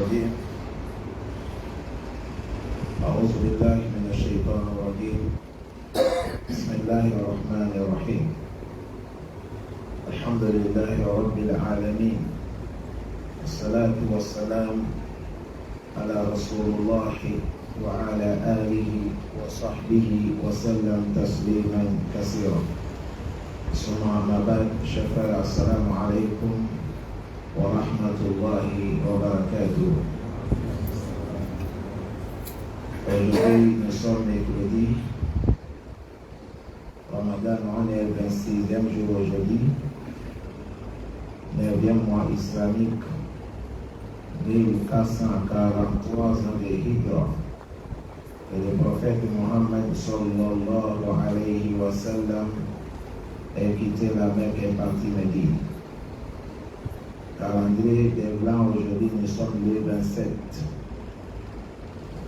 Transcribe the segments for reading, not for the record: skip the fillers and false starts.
الرجيم أعوذ بالله من الشيطان الرجيم بسم الله الرحمن الرحيم الحمد لله رب العالمين والصلاة والسلام على رسول الله وعلى آله وصحبه وسلم تسليما كثيرا ثم أما بعد شكرا السلام عليكم ورحمة الله وبركاته. Aujourd'hui, nous sommes mercredi. Ramadan, on est le 26e jour aujourd'hui. 9e mois islamique, 1443 ans de Hijra. Et le prophète Mohammed sallallahu alayhi wa sallam est quitté la Mecque et parti Médine. Calendrier des Blancs, aujourd'hui nous sommes le 27.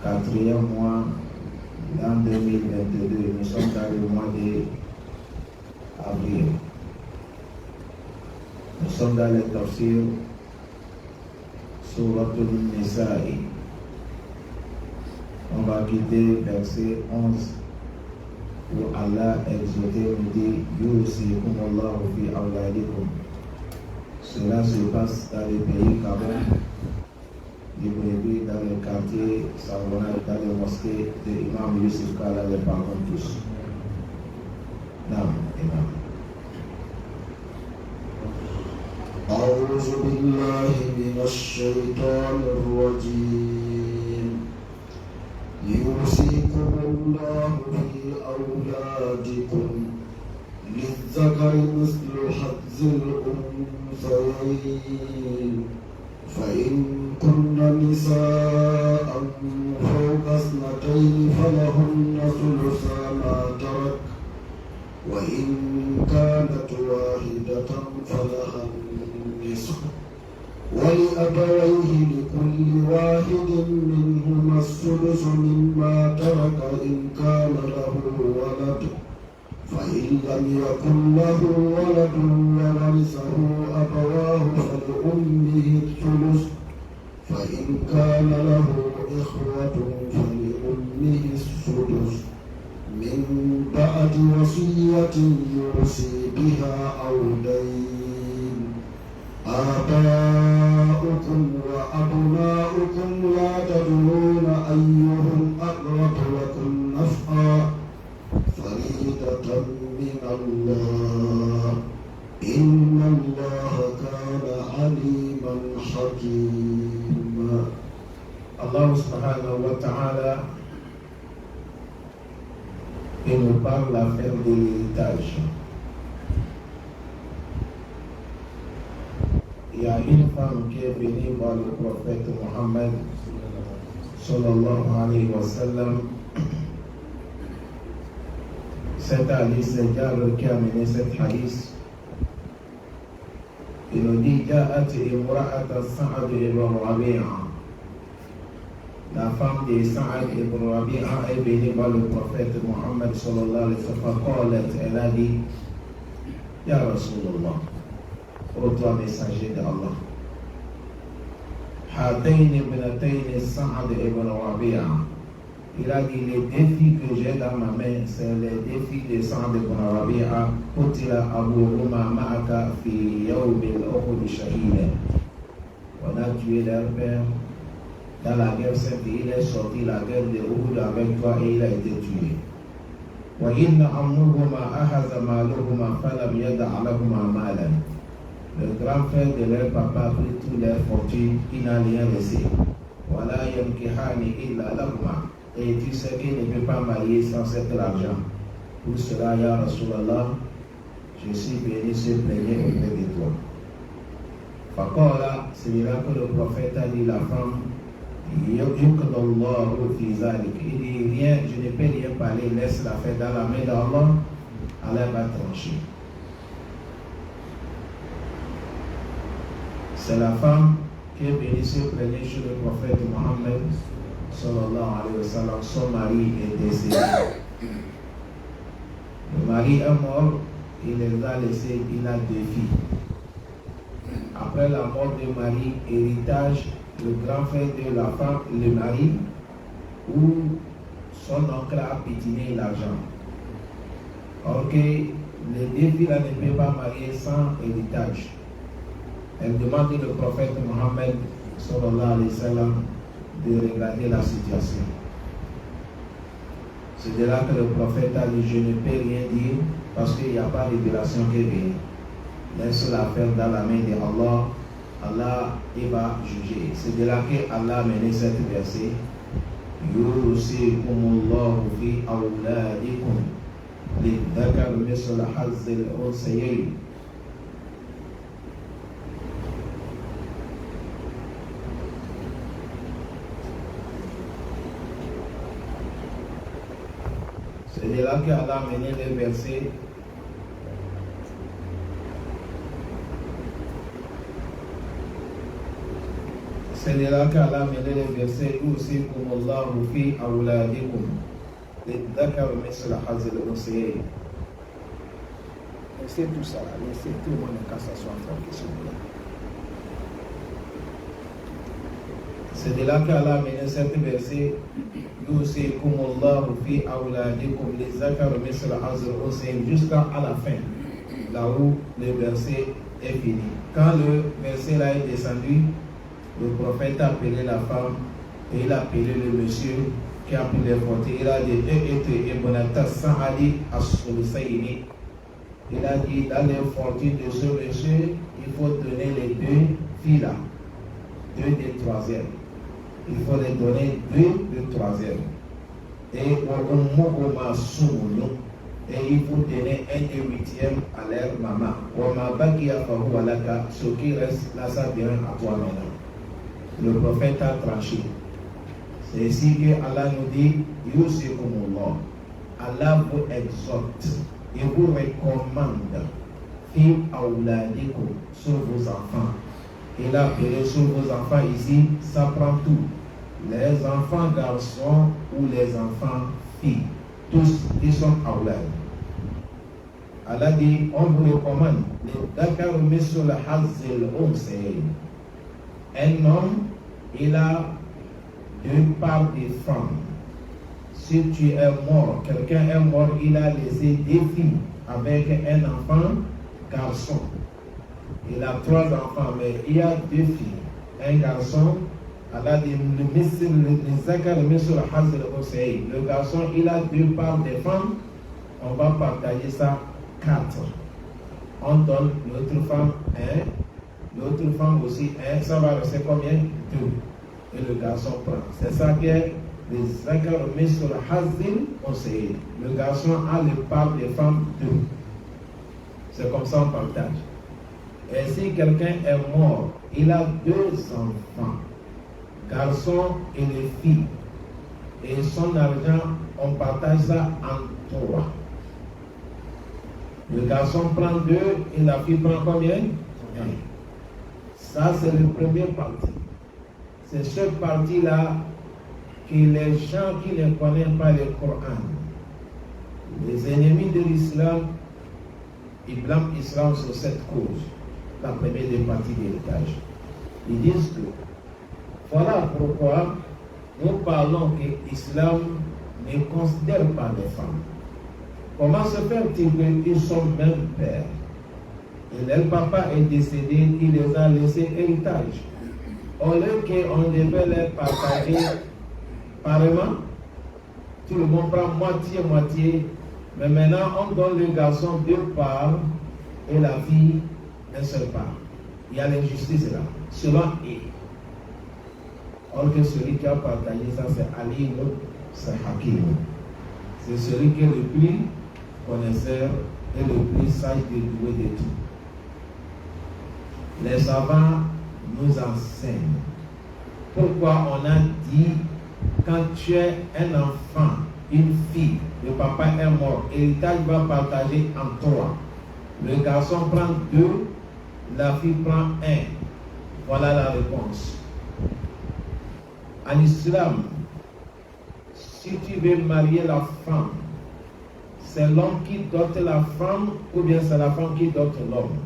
4e mois l'an 2022, nous sommes dans le mois d'avril. Nous sommes dans le tafsir Suratul Nisa'i. On va quitter verset 11 où Allah exhortait nous dit Yusikumullahu fi awladikum. Cela se passe dans les pays Gabon, du Brésil, dans le quartier Savona, dans les mosquées de l'imam Youssef Kala, les parents tous. Naam, imam. أعوذ بالله من الشيطان الرجيم يوصيكم الله في أولادكم للذكر مثل حظ الأنثيين فإن كن نساء فوق اثنتين فلهن ثلثا ما ترك وإن كانت واحدة فلها النصف ولأبويه لكل واحد منهما السدس مما ترك إن كان له ولد فإن لم يكن له ولد وورثه أبواه فلأمه الثلث فإن كان له إخوة فلأمه السدس من بعد وصية يوصي بها أو دين آباؤكم وأبناؤكم لا تدرون أيهم أقرب لكم نفعا فريضة من الله إن الله كان عليما حكيما. Allah subhanahu wa ta'ala nous parle l'affaire de l'héritage. Il y a une femme qui est venue voir le prophète Mohammed sallallahu alayhi wa sallam. Cet hadith, c'est Jabir qui a mené cet hadith. Il nous dit Ja'at imra'at Sa'ad ibn Rabi'a. La femme de Sa'ad ibn Rabi'a est venue voir le prophète Mohammed sallallahu alayhi wa sallam. Elle a dit Ya Rasulallah, ô toi messager d'Allah, Hatayn ibnatayn Sa'ad ibn Rabi'a. Il a dit les défis que j'ai dans ma main, c'est les défis de Sa'ad ibn Rabi'a. Qutila abuhuma ma'aka fi yawm al-Uhud shahidan. On a tué leur père dans la guerre sainte, il est sorti la guerre de Uhud avec toi et il a été tué. Wa inna ammuhuma ahaza maluhuma falam yada' lahuma malan. Le grand frère de leur papa a pris toute leur fortune, il n'a rien laissé. Wala yankihani illa lahuma. Et tu sais qu'il ne peut pas marier sans cet argent. Pour cela, Ya Rasulallah, je suis venu se plaigner auprès de toi. Faqala, c'est là que le prophète a dit la femme, il dit rien, je ne peux rien parler, laisse la fête dans la main d'Allah, Allah va trancher. C'est la femme qui est venue se plaigner chez le prophète Mohammed sallallahu alayhi wa sallam. Son mari est décédé. Le mari est mort, il les a laissés, il a 2 filles. Après la mort du mari, héritage le grand frère de la femme, le mari, ou son oncle a pétiné l'argent. Or que les deux filles-là ne peuvent pas marier sans héritage. Elle demande le prophète Mohammed sallallahu alayhi wa sallam de regarder la situation. C'est de là que le prophète a dit, je ne peux rien dire parce qu'il n'y a pas de révélation qui vient. Laisse l'affaire dans la main d'Allah. Allah il va juger. C'est de là que Allah a mené cette verset. Yusikumullahu fi awladikum lidhakar misl hazzil unsayayn. C'est de là qu'Allah a mené les versets. C'est de là qu'Allah a mené les versets. Yusikumullahu fi awladikum lidhakar misl hazzil unsayayn. Laissez tout ça, laissez tout le monde quand ça soit tranquille, s'il vous plaît. C'est de là qu'Allah a mené cette verset. Yusikumullahu fi awladikum lidhakar misl hazzil unsayayn jusqu'à la fin, là où le verset est fini. Quand le verset là est descendu, le prophète a appelé la femme et il a appelé le monsieur qui a pris les photos. Il a dit il a dit dans les fortunes de ce monsieur, il faut donner les deux filles là, deux des troisièmes. Il faut les donner deux des troisièmes. Et il faut donner un des huitièmes à leur maman. Ce qui reste là, ça vient à toi maintenant. Le prophète a tranché. C'est ici que Allah nous dit Yusikumullah. Allah vous exhorte et vous recommande fi awladikum sur vos enfants. Il a appelé sur vos enfants ici, ça prend tout. Les enfants garçons ou les enfants filles, tous ils sont awlad. Allah dit on vous recommande le dakar misl hazzil unsayayn. Un homme, il a deux parts des femmes. Si tu es mort, quelqu'un est mort, il a laissé deux filles avec un enfant garçon. Il a trois enfants, mais il y a deux filles. Un garçon, Allah dit le garçon, il a deux parts des femmes. On va partager ça 4. On donne l'autre femme 1. L'autre femme aussi, ça va rester combien? 2. Et le garçon prend. C'est ça que les zakar misl hazzil unsayayn. Le garçon a le part des femmes 2. C'est comme ça on partage. Et si quelqu'un est mort, il a 2 enfants, garçons et les filles. Et son argent, on partage ça en 3. Le garçon prend 2 et la fille prend combien? 1. Ça, c'est le premier parti. C'est cette partie-là que les gens qui ne connaissent pas le Coran, les ennemis de l'islam, ils blâment l'islam sur cette cause, la première des parties de l'héritage. Ils disent que voilà pourquoi nous parlons que l'islam ne considère pas les femmes. Comment se fait-il qu'ils sont même pères? Et leur papa est décédé, il les a laissés héritage. Au lieu qu'on devait les partager pareillement, tout le monde prend moitié, mais maintenant on donne le garçon 2 parts et la fille un seul part. Il y a l'injustice là, selon eux. Or que celui qui a partagé ça, c'est Ali, c'est Hakim. C'est celui qui est le plus connaisseur et le plus sage de doué de tout. Les savants nous enseignent pourquoi on a dit quand tu es un enfant, une fille, le papa est mort, l'héritage va partager en 3. Le garçon prend 2, la fille prend 1. Voilà la réponse. En islam, si tu veux marier la femme, c'est l'homme qui dote la femme ou bien c'est la femme qui dote l'homme.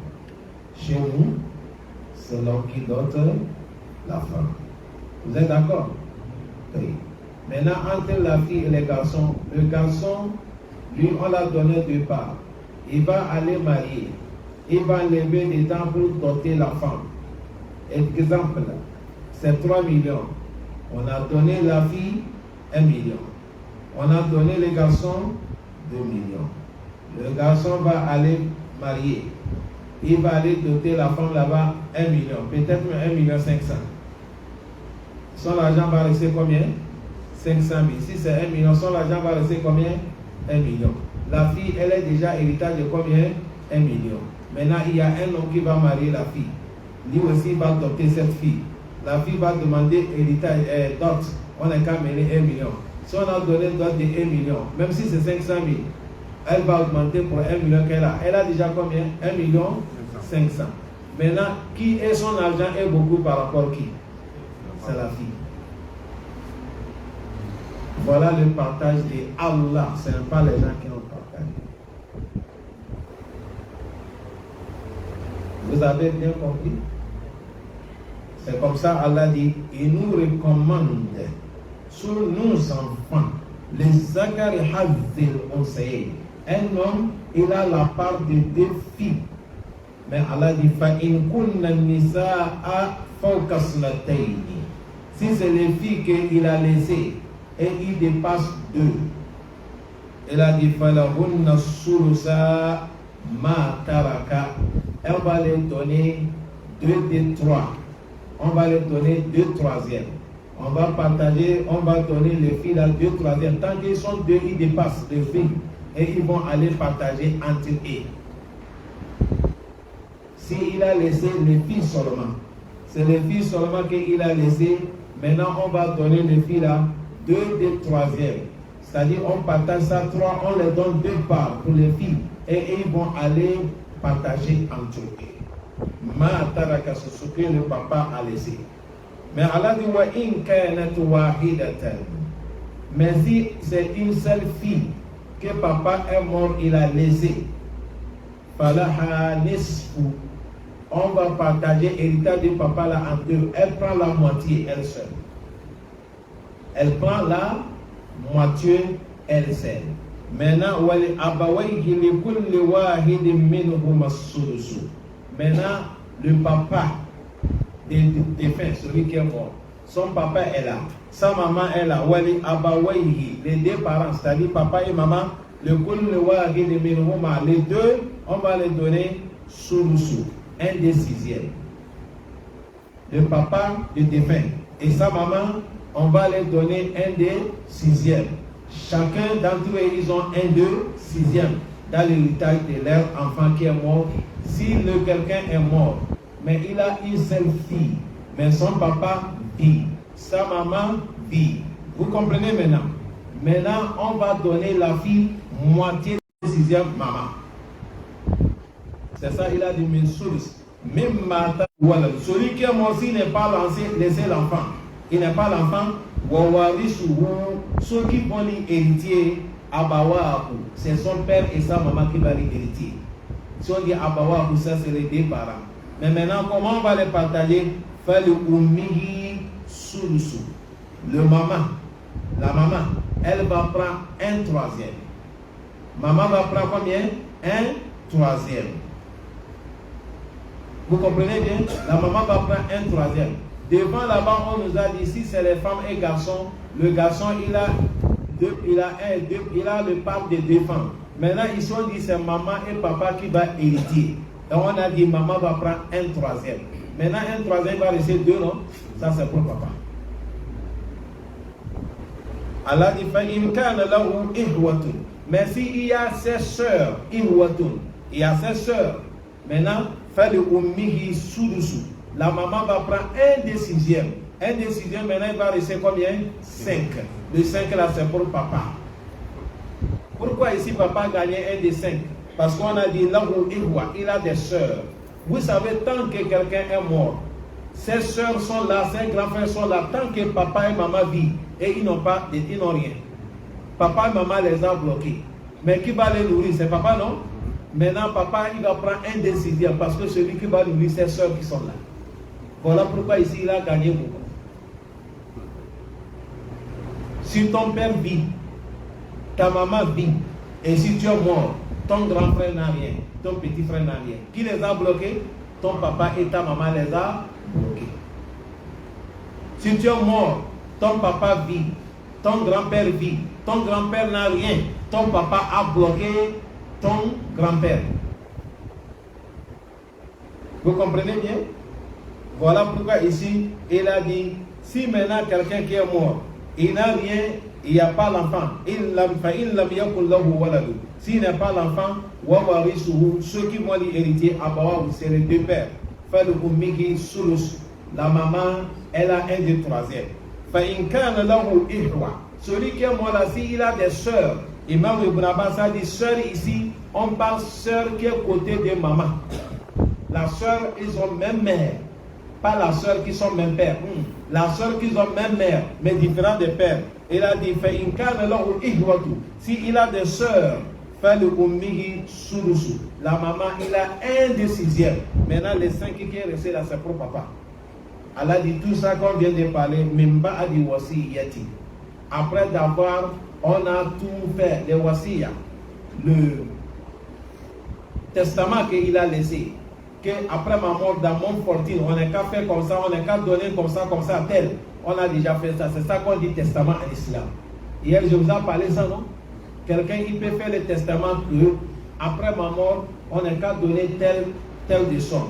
Chez nous, c'est l'homme qui dote la femme. Vous êtes d'accord? Oui. Maintenant, entre la fille et le garçon, lui, on l'a donné 2 parts. Il va aller marier. Il va lever des dents pour doter la femme. Exemple, c'est 3 millions. On a donné la fille 1 million. On a donné le garçon 2 millions. Le garçon va aller marier. Il va aller doter la femme là-bas 1 million. Peut-être 1 million 500. Son argent va rester combien? 500 000. Si c'est 1 million, son argent va rester combien? 1 million. La fille, elle est déjà héritage de combien? 1 million. Maintenant, il y a un homme qui va marier la fille. Lui aussi va adopter cette fille. La fille va demander héritage, dot. On n'a qu'à mêler 1 million. Si on a donné dot de 1 million, même si c'est 500 000, elle va augmenter pour 1 million qu'elle a. Elle a déjà combien? 1 million 500. Maintenant, qui est son argent est beaucoup par rapport à qui? C'est la fille. Voilà le partage de Allah. Ce n'est pas les gens qui ont partagé. Vous avez bien compris? C'est comme ça Allah dit, il nous recommande sur nos enfants, les Zakari Hazil Onseye. Un homme, il a la part de 2 filles. Mais Allah dit, Fa'in kunna nisa'a fawkasnatayn. Si c'est les filles qu'il a laissées et il dépasse 2, il a dit, Falahunna sulusa ma taraka. On va les donner 2 des 3. On va les donner 2 troisièmes. On va partager, on va donner les filles à 2 troisièmes. Tant qu'ils sont 2, ils dépassent les filles. Et ils vont aller partager entre eux. S'il a laissé les filles seulement, c'est les filles seulement qu'il a laissé. Maintenant, on va donner les filles là 2 des troisièmes. C'est-à-dire, on partage ça 3, on les donne 2 parts pour les filles. Et ils vont aller partager entre eux. Ma taraka, c'est ce que le papa a laissé. Mais Allah dit wa in kanat wahidatan. Mais si c'est une seule fille que papa est mort, il a laissé, falaha nisfu. On va partager l'héritage du papa là en 2. Elle prend la moitié elle seule. Elle prend la moitié elle seule. Maintenant, wali abawayhi li kulli wahidin minhum as-sudus. Maintenant, le papa des défunts, celui qui est mort, son papa est là, sa maman est là. Wali abawayhi, les 2 parents, c'est-à-dire papa et maman, le kulli wahidin minhum, les 2, on va les donner sulusu, 1 des 6e. Le papa du défunt et sa maman, on va les donner 1 des 6e. Chacun d'entre eux, ils ont 1 des 6e dans l'héritage de leur enfant qui est mort. Si quelqu'un est mort, mais il a une seule fille, mais son papa vit, sa maman vit. Vous comprenez maintenant? Maintenant, on va donner la fille moitié de 6e maman. C'est ça, il a dit, mais même matin, voilà. Celui qui est mort, s'il n'est pas laissé l'enfant, il n'est pas l'enfant, ceux qui vont l'héritier, Abawahu, c'est son père et sa maman qui vont l'héritier. Si on dit Abawahu, ça c'est les 2 parents. Mais maintenant, comment on va les partager? Fali ummihi sulusu. La maman, elle va prendre 1 troisième. Maman va prendre combien? 1 troisième. Vous comprenez bien? La maman va prendre 1 troisième. Devant là-bas, on nous a dit, si c'est les femmes et garçons, le garçon, il a le part de 2 femmes. Maintenant, ils sont dit, c'est maman et papa qui va hériter. Donc, on a dit, maman va prendre 1 troisième. Maintenant, 1 troisième va rester 2, non? Ça, c'est pour papa. Allah dit, mais s'il y a ses sœurs, il y a ses sœurs. Maintenant, la maman va prendre 1 des 6e. 1 des 6e, maintenant, il va rester combien? 5. Le 5 là, c'est pour papa. Pourquoi ici papa gagnait 1 des 5? Parce qu'on a dit là où il a des sœurs. Vous savez, tant que quelqu'un est mort, ses sœurs sont là, ses grands frères sont là, tant que papa et maman vivent et ils n'ont rien. Papa et maman les ont bloqués. Mais qui va les nourrir? C'est papa, non? Maintenant, papa, il va prendre 1 des 6e parce que celui qui va nourrir ses sœurs qui sont là. Voilà pourquoi ici il a gagné beaucoup. Si ton père vit, ta maman vit, et si tu es mort, ton grand frère n'a rien, ton petit frère n'a rien. Qui les a bloqués? Ton papa et ta maman les a bloqués. Si tu es mort, ton papa vit, ton grand-père vit, ton grand-père n'a rien, ton papa a bloqué ton grand-père. Vous comprenez bien? Voilà pourquoi ici, il a dit, si maintenant quelqu'un qui est mort, il n'a rien, il n'y a pas l'enfant, s'il n'a pas l'enfant, ceux qui vont l'hériter, c'est les deux pères. La maman, elle a un des troisièmes. Celui qui est mort là, s'il a des sœurs, Imam Ibn Abbas a dit sœur ici, on parle sœur qui est côté de maman. La sœur, ils ont même mère. Pas la sœur qui sont même père. La sœur qui ont même mère, mais différents des pères. Il a dit, si il a des sœurs, la maman, il a un des sixièmes. Maintenant, les 5 qui est resté là, c'est pour papa. Allah dit tout ça qu'on vient de parler, Mimba a dit wasiyati. Après d'avoir, on a tout fait, les wasiyas, le testament qu'il a laissé. Que après ma mort, dans mon fortune, on n'a qu'à faire comme ça, on n'a qu'à donner comme ça, tel. On a déjà fait ça. C'est ça qu'on dit testament en islam. Hier, je vous ai parlé ça, non? Quelqu'un, il peut faire le testament que, après ma mort, on n'a qu'à donner tel de somme.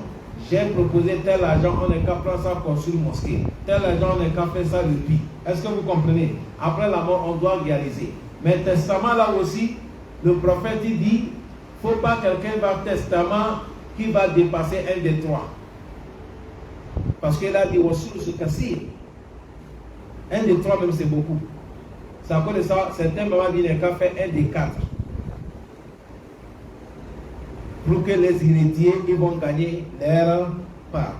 J'ai proposé tel argent, on n'a qu'à prendre ça pour construire une mosquée. Tel argent, on n'a qu'à faire ça le puits. Est-ce que vous comprenez? Après la mort, on doit réaliser. Mais le testament, là aussi, le prophète, il dit, il ne faut pas quelqu'un va testament qui va dépasser un des 3. Parce qu'il a dit aussi ce cassé. Un des 3 même c'est beaucoup. C'est à cause de ça, certains moments disent qu'il a fait un des 4. Pour que les héritiers ils vont gagner leur part.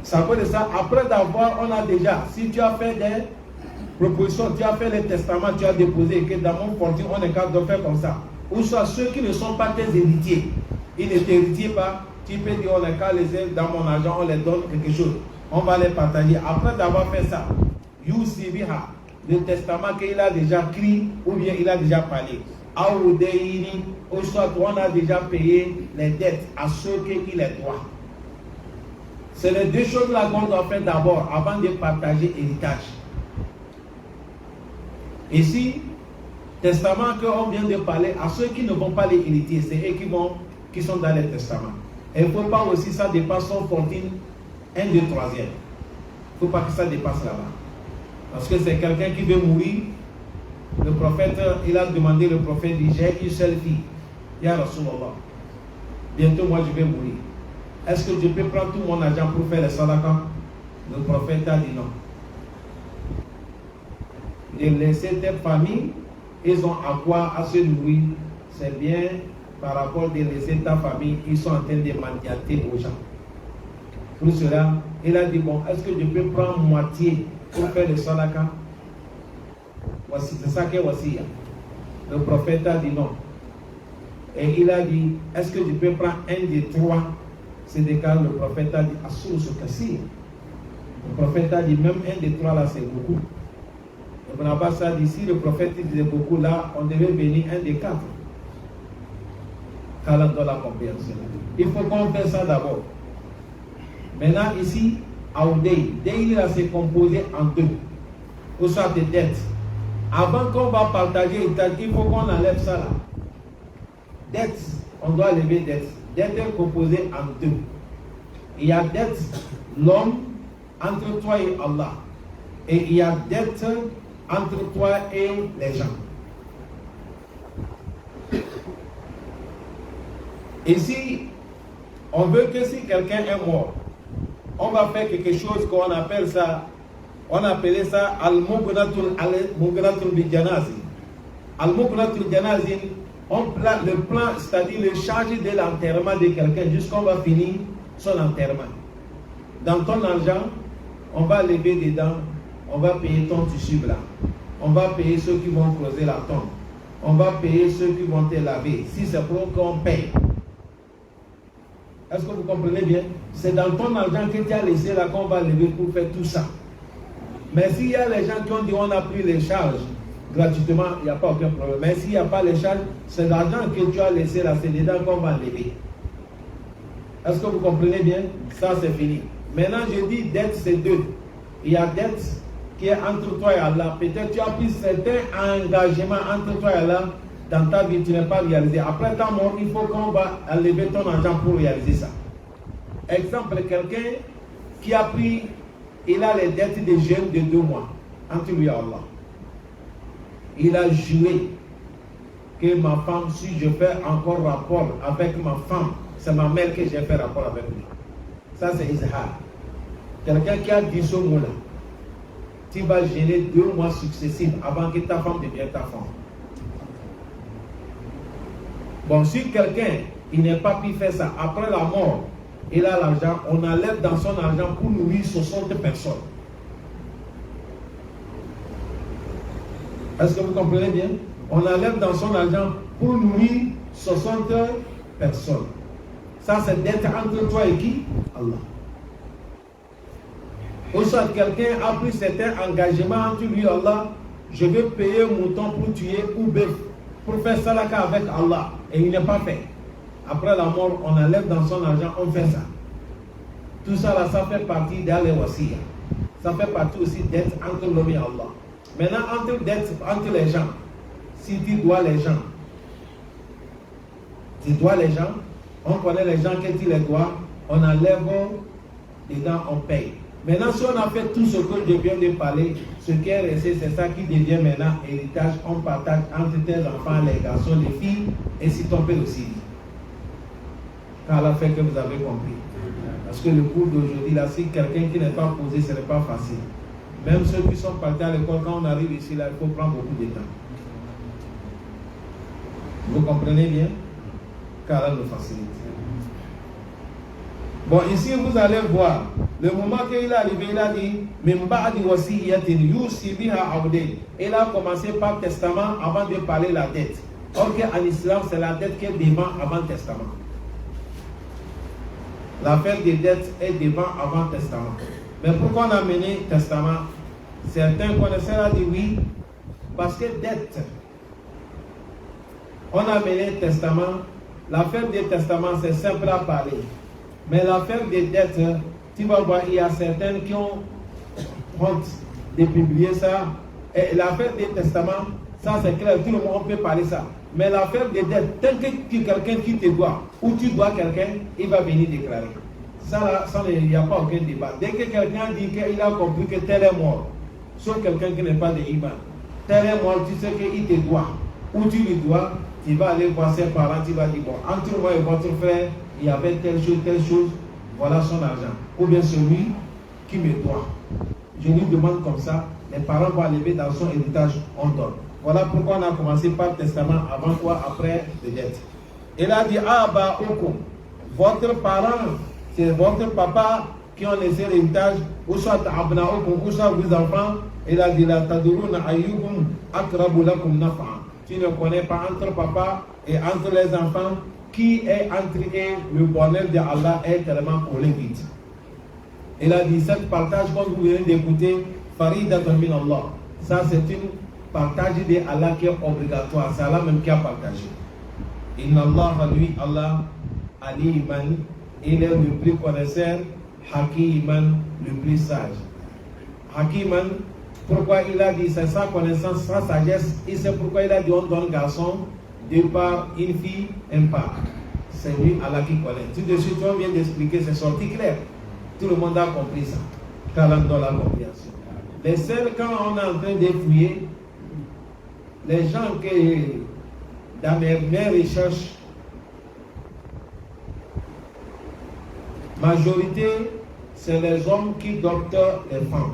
C'est à cause de ça, après d'avoir, on a déjà, si tu as fait des propositions, tu as fait les testaments, tu as déposé que dans mon fortune, on est capable de faire comme ça. Ou soit ceux qui ne sont pas tes héritiers. Ils ne t'héritent pas, tu peux dire on a qu'à les aider dans mon argent, on les donne quelque chose. On va les partager. Après d'avoir fait ça, Yusibiha, le testament qu'il a déjà écrit ou bien il a déjà parlé. Aoudeini, ou soit on a déjà payé les dettes à ceux qui les doivent. C'est les deux choses là qu'on doit faire d'abord avant de partager l'héritage. Ici, testament qu'on vient de parler à ceux qui ne vont pas les hériter, c'est eux qui sont dans les testaments. Et il ne faut pas aussi ça dépasse son fortune 1, 2, 3e. Il ne faut pas que ça dépasse là-bas. Parce que c'est quelqu'un qui veut mourir. Le prophète, il a demandé, le prophète dit, j'ai une seule fille. Ya Rasulallah, bientôt moi je vais mourir. Est-ce que je peux prendre tout mon argent pour faire les sadaqas? Le prophète a dit non. De laisser tes familles, ils ont à quoi à se nourrir. C'est bien par rapport de laisser ta famille, ils sont en train de mendianter aux gens. Pour cela, il a dit, bon, est-ce que je peux prendre moitié pour faire le sadaqa? C'est ça qui est aussi. Le prophète a dit non. Et il a dit, est-ce que je peux prendre 1 des 3? C'est des cas, le prophète a dit, assure ce cas-ci. Le prophète a dit, même 1 des 3 là, c'est beaucoup. Ibn Abbas a dit, si le prophète disait beaucoup là, on devait venir 1 des 4. Dans la compréhension. Il faut qu'on fasse ça d'abord. Maintenant, ici, Aoudei, Dei là, c'est composé en 2. Ou soit des dettes. Avant qu'on va partager, il faut qu'on enlève ça là. Dette, on doit lever dette. Dette est composée en 2. Il y a dette, l'homme, entre toi et Allah. Et il y a dette entre toi et les gens. Ici, on veut que si quelqu'un est mort, on va faire quelque chose qu'on appelle ça, on appelait ça Al-Mughnatul Bijanazi. Al-Mughnatul Bijanazi, le plan, c'est-à-dire le charge de l'enterrement de quelqu'un jusqu'on va finir son enterrement. Dans ton argent, on va lever dedans, on va payer ton tissu blanc. On va payer ceux qui vont creuser la tombe. On va payer ceux qui vont te laver. Si c'est pour qu'on paye. Est-ce que vous comprenez bien? C'est dans ton argent que tu as laissé là qu'on va lever pour faire tout ça. Mais s'il y a les gens qui ont dit on a pris les charges gratuitement, il n'y a pas aucun problème. Mais s'il n'y a pas les charges, c'est l'argent que tu as laissé là, c'est dedans qu'on va enlever. Est-ce que vous comprenez bien? Ça, c'est fini. Maintenant, je dis dette, c'est deux. Il y a dette qui est entre toi et Allah. Peut-être tu as pris certains engagements entre toi et Allah dans ta vie, tu n'as pas réalisé. Après ta mort, il faut qu'on va enlever ton argent pour réaliser ça. Exemple, quelqu'un qui a pris, il a les dettes de jeûne de 2 mois entre lui et Allah. Il a juré que ma femme, si je fais encore rapport avec ma femme, c'est ma mère que j'ai fait rapport avec lui. Ça, c'est Izhar. Quelqu'un qui a dit ce mot-là, tu vas jeûner 2 mois successifs avant que ta femme devienne ta femme. Bon, si quelqu'un, il n'est pas pu faire ça, après la mort, il a l'argent, on enlève dans son argent pour nourrir 60 personnes. Est-ce que vous comprenez bien? On enlève dans son argent pour nourrir 60 personnes. Ça, c'est d'être entre toi et qui? Allah. Ou soit quelqu'un a pris certains engagements entre lui et Allah. Je vais payer un mouton pour tuer ou bœuf, pour faire salaka avec Allah. Et il n'est pas fait. Après la mort, on enlève dans son argent, on fait ça. Tout ça là, ça fait partie d'Al Wasiya. Ça fait partie aussi d'être entre l'homme et Allah. Maintenant, entre les gens, si tu dois les gens, on connaît les gens que tu les dois, on enlève dedans, on paye. Maintenant, si on a fait tout ce que je viens de parler, ce qui est resté, c'est ça qui devient maintenant héritage, on partage entre tes enfants, les garçons, les filles, et si ton père aussi. Car la fait que vous avez compris. Parce que le cours d'aujourd'hui, là, si quelqu'un qui n'est pas posé, ce n'est pas facile. Même ceux qui sont partis à l'école, quand on arrive ici, là, il faut prendre beaucoup de temps. Vous comprenez bien? Car là, nous facilite. Bon, ici, vous allez voir, le moment qu'il est arrivé, il a dit, il a commencé par le testament avant de parler de la dette. Or qu'en islam, c'est la dette qui est devant avant le testament. L'affaire des dettes est devant avant le testament. Mais pourquoi on a mené le testament? Certains connaisseurs ont dit oui, parce que dette, on a mené le testament. L'affaire des testaments, c'est simple à parler. Mais l'affaire des dettes, tu vas voir, il y a certaines qui ont honte de publier ça. Et l'affaire des testaments, ça c'est clair, tout le monde peut parler ça. Mais l'affaire des dettes, tel que quelqu'un qui te doit, ou tu dois quelqu'un, il va venir déclarer. Ça, il n'y a pas aucun débat. Dès que quelqu'un dit qu'il a compris que tel est mort, sauf quelqu'un qui n'est pas de Iman, tel est mort, tu sais qu'il te doit, ou tu lui dois, tu vas aller voir ses parents, tu vas dire, bon, entre moi et votre frère, il y avait telle chose, voilà son argent. Ou bien celui qui me doit. Je lui demande comme ça, les parents vont lever dans son héritage, on donne. Voilà pourquoi on a commencé par le testament, avant quoi, après les dettes. Il a dit, bah, votre parent, c'est votre papa qui ont laissé l'héritage, ou soit abna'ukum, ou soit vos enfants. Il a dit, la taduruna ayyukum akrabu lakum nafa. Tu ne connais pas entre papa et entre les enfants, qui est entre eux, le bonheur de Allah est tellement pour les vite. Il a dit, cette partage, comme vous venez d'écouter, Faridatun min Allah. Ça, c'est une partage de Allah qui est obligatoire. C'est Allah même qui a partagé. Inna Allah, lui, Allah, Aliman, il est le plus connaisseur, Hakiman, le plus sage. Hakiman, pourquoi il a dit, c'est sa connaissance, sa sagesse, et c'est pourquoi il a dit, on donne garçon, de part, une fille, un part. C'est lui, Allah qui connaît. Tout de suite, on vient d'expliquer, c'est sorti clair. Tout le monde a compris ça. Car on donne la compréhension. Les seuls, quand on est en train de fouiller, les gens que, dans mes recherches, majorité, c'est les hommes qui doctorent les femmes.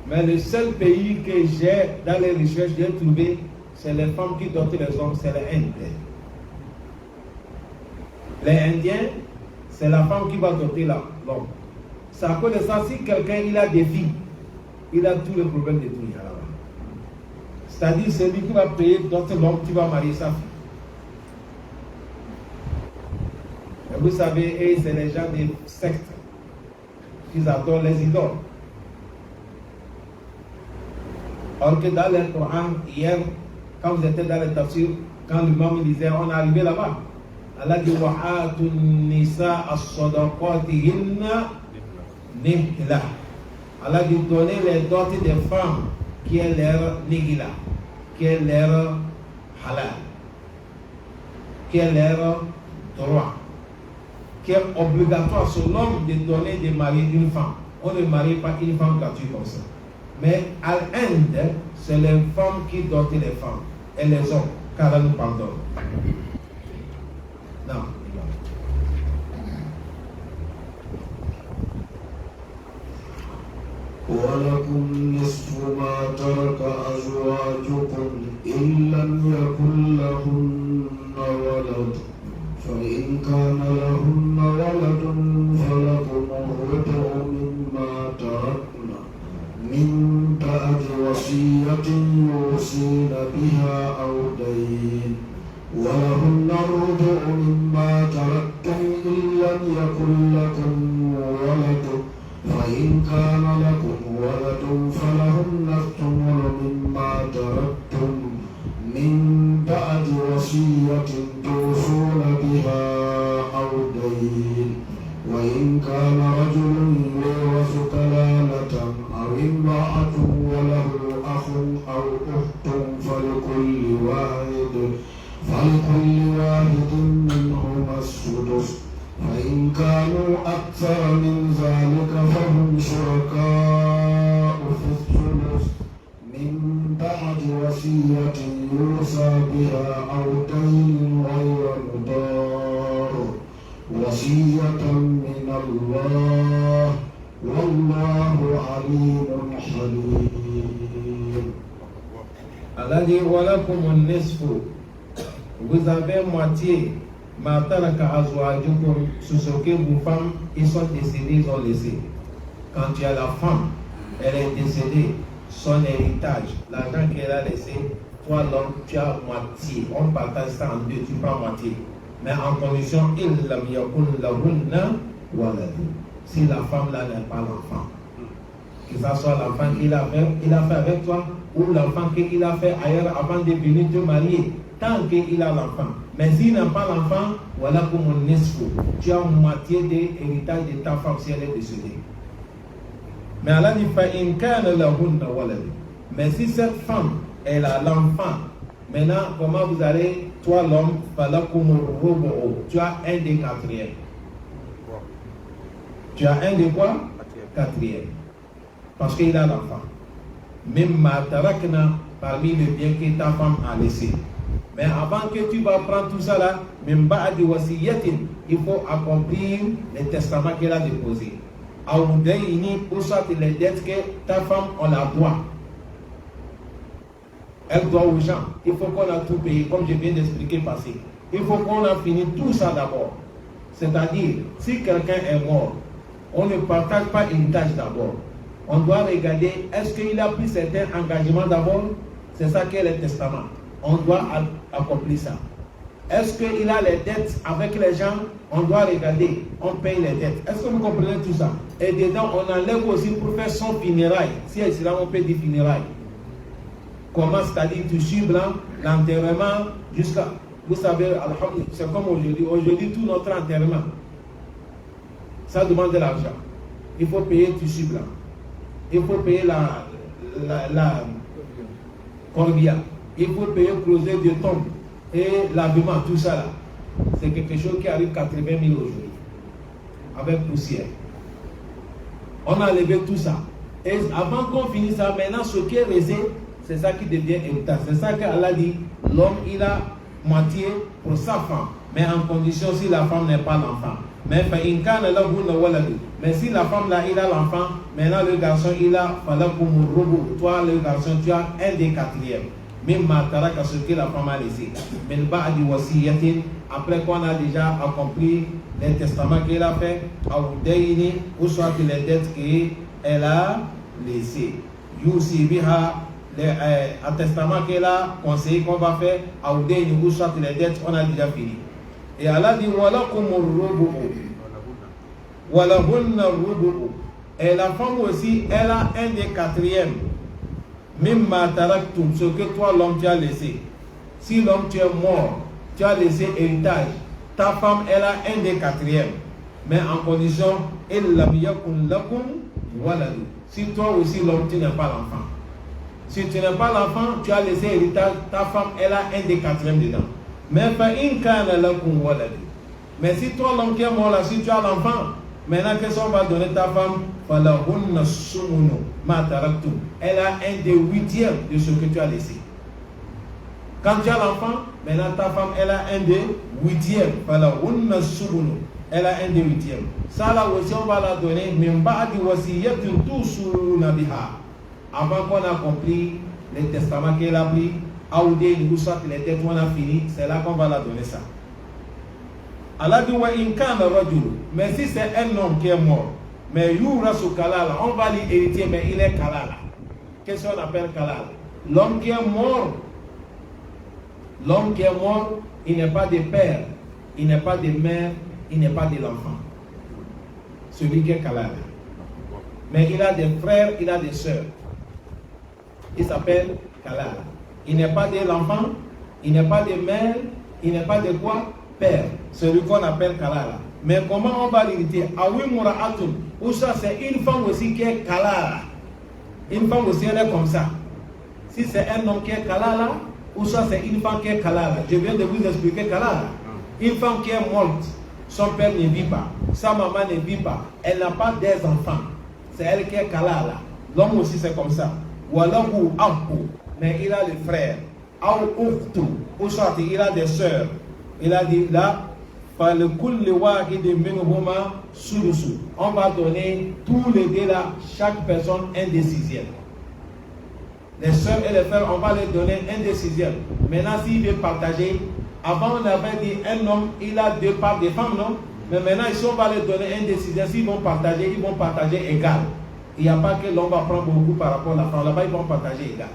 Mais le seul pays que j'ai, dans les recherches, j'ai trouvé, c'est les femmes qui doctorent les hommes, c'est les Indiens. Les Indiens, c'est la femme qui va docter l'homme. C'est à cause de ça, si quelqu'un il a des filles, il a tous les problèmes de tout là-bas. C'est-à-dire, c'est lui qui va payer docter l'homme qui va marier sa fille. Et vous savez, c'est les gens des sectes qui adorent les idoles. Alors que dans le Coran, hier, quand vous étiez dans le tafsir, quand l'imam disait, on est arrivé là-bas. Allah dit wa'atun nisa as-sadaqatihinna nihla. Allah dit donner les dots des femmes qui est leur nihla, qui est leur halal, qui est leur droit, qui est obligatoire sur l'homme de donner de marier une femme. On ne marie pas une femme gratuite comme ça. Mais à l'Inde, c'est les femmes qui dotent les femmes et les hommes, car Allah nous pardonne. Non. ولكم نصف ما ترك أزواجكم إن لم يكن لهن ولد فإن كان لهن ولد فلكم الربع مما تركن من بعد وصية يوصين بها أو دين ولهن الربع مما تركتم إن لم يكن لكم ولد فإن كان لكم ولد فلهن الثمن مما تركتم من بعد وصية توصون بها أو دين وإن كان رجل يورث كلالة أو امرأة وله أخ أو أخت فلكل واحد منهما السدس فإن كانوا أكثر من ذلك فهم شركاء في الثلث من بعد وصية يوصى بها أو دين غير مضار وصية من الله والله عليم حليم. Allah dit walakum an-nisfu. Vous avez moitié. Ma taraka azwajukum, sur ce que vos femmes, ils sont décédés, ils ont laissé. Quand tu as la femme, elle est décédée, son héritage, l'argent qu'elle a laissé, toi l'homme, tu as moitié. On partage ça en deux, tu prends moitié. Mais en condition, il lam yakun lahunna walad. Si la femme là n'est pas l'enfant. Que ce soit l'enfant qu'il a fait avec toi, ou l'enfant qu'il a fait ailleurs avant de venir te marier, tant qu'il a l'enfant. Mais s'il n'a pas l'enfant, voilà comme un nisfu. Tu as moitié de l'héritage de ta femme si elle est décédée. Mais Allah dit فَإِنْ كَانَ لَهُنَّ وَلَدٌ. Mais si cette femme, elle a l'enfant, maintenant, comment vous allez, toi l'homme, فَلَكُمُ الرُّبُعُ. Tu as un des quatrièmes. Tu as un des quoi? Quatrième. Parce qu'il a l'enfant. Même matarakna, parmi les biens que ta femme a laissé. Mais avant que tu vas prendre tout ça là, même ba'di wasiyatin, il faut accomplir les testaments qu'elle a déposés. Aoudaini, pour ça les dettes que ta femme on la doit. Elle doit aux gens. Il faut qu'on a tout payé, comme je viens d'expliquer passé. Il faut qu'on a fini tout ça d'abord. C'est-à-dire, si quelqu'un est mort, on ne partage pas l'héritage d'abord. On doit regarder, est-ce qu'il a pris certains engagements d'abord? C'est ça qu'est le testament. On doit accomplir ça. Est-ce qu'il a les dettes avec les gens? On doit regarder, on paye les dettes. Est-ce que vous comprenez tout ça? Et dedans, on enlève aussi pour faire son funérail. Si elle là, on paye des funérailles. Comment, c'est-à-dire, tu suis blanc, l'enterrement, jusqu'à, vous savez, c'est comme aujourd'hui. Aujourd'hui, tout notre enterrement, ça demande de l'argent. Il faut payer tissu blanc. Il faut payer la corbillard. Il faut payer creuser de tombe et l'habillement, tout ça là. C'est quelque chose qui arrive 80 000 aujourd'hui. Avec poussière. On a levé tout ça. Et avant qu'on finisse ça, maintenant ce qui est resté, c'est ça qui devient héritage. C'est ça qu'Allah dit, l'homme il a moitié pour sa femme. Mais en condition si la femme n'est pas l'enfant. Mais si la femme là, il a l'enfant, maintenant le garçon il a, toi le garçon tu as un des quatrièmes. Même mataraka ce que la femme a laissé. Mais après qu'on a déjà accompli les testaments qu'elle a fait, ou soit les dettes qu'elle a laissées. Le testament qu'elle a conseillé qu'on va faire, ou soit les dettes, on a déjà fini. Et Allah dit et la femme aussi, elle a un des quatrièmes. Mimma taraktum, ce que toi l'homme tu as laissé. Si l'homme tu es mort, tu as laissé héritage. Ta femme elle a un des quatrièmes. Mais en condition, illam yakun lakum waladu. Si toi aussi l'homme tu n'as pas l'enfant. Si tu n'as pas l'enfant, tu as laissé héritage, ta femme elle a un des quatrièmes dedans. Mais fa in kana lakum waladu. Mais si toi l'homme qui est mort là, si tu as l'enfant, maintenant qu'est-ce qu'on va donner ta femme? Falahunna sumunu ma taraktum. Elle a un des huitièmes de ce que tu as laissé. Quand tu as l'enfant, maintenant ta femme elle a un des huitièmes. Falahunna sumunu. Elle a un des huitièmes. Ça là aussi on va la donner. Min ba'di wasiyatin tusuna biha. Avant qu'on a compris les testaments qu'elle a pris, Aoudé, ou soit les têtes on a fini, c'est là qu'on va la donner ça. Allah dit wa in kana rajul, mais si c'est un homme qui est mort, mais yurasu kalala, on va lui hériter, mais il est kalala. Qu'est-ce qu'on appelle kalala? L'homme qui est mort, il n'est pas de père, il n'est pas de mère, il n'est pas de l'enfant. Celui qui est kalala. Mais il a des frères, il a des sœurs. Il s'appelle kalala. Il n'est pas de l'enfant, il n'est pas de mère, il n'est pas de quoi? Père. Celui qu'on appelle kalala. Mais comment on va l'hériter? Awi mura'atun. Ou ça c'est une femme aussi qui est kalala. Une femme aussi elle est comme ça. Si c'est un homme qui est kalala, ou ça c'est une femme qui est kalala. Je viens de vous expliquer kalala. Une femme qui est morte, son père ne vit pas, sa maman ne vit pas, elle n'a pas des enfants. C'est elle qui est kalala. L'homme aussi c'est comme ça. Walahu abou. Mais il a des frères. Ou soit il a des sœurs. Il a dit là, on va donner tous les deux là, chaque personne un des sixièmes. Les sœurs et les frères, on va les donner un des sixièmes. Maintenant, s'il veut partager, avant on avait dit un homme, il a deux parts des femmes, non? Mais maintenant, ici on va les donner un des sixièmes. S'ils vont partager, ils vont partager égal. Il n'y a pas que l'homme va prendre beaucoup par rapport à la femme. Là-bas, ils vont partager égal.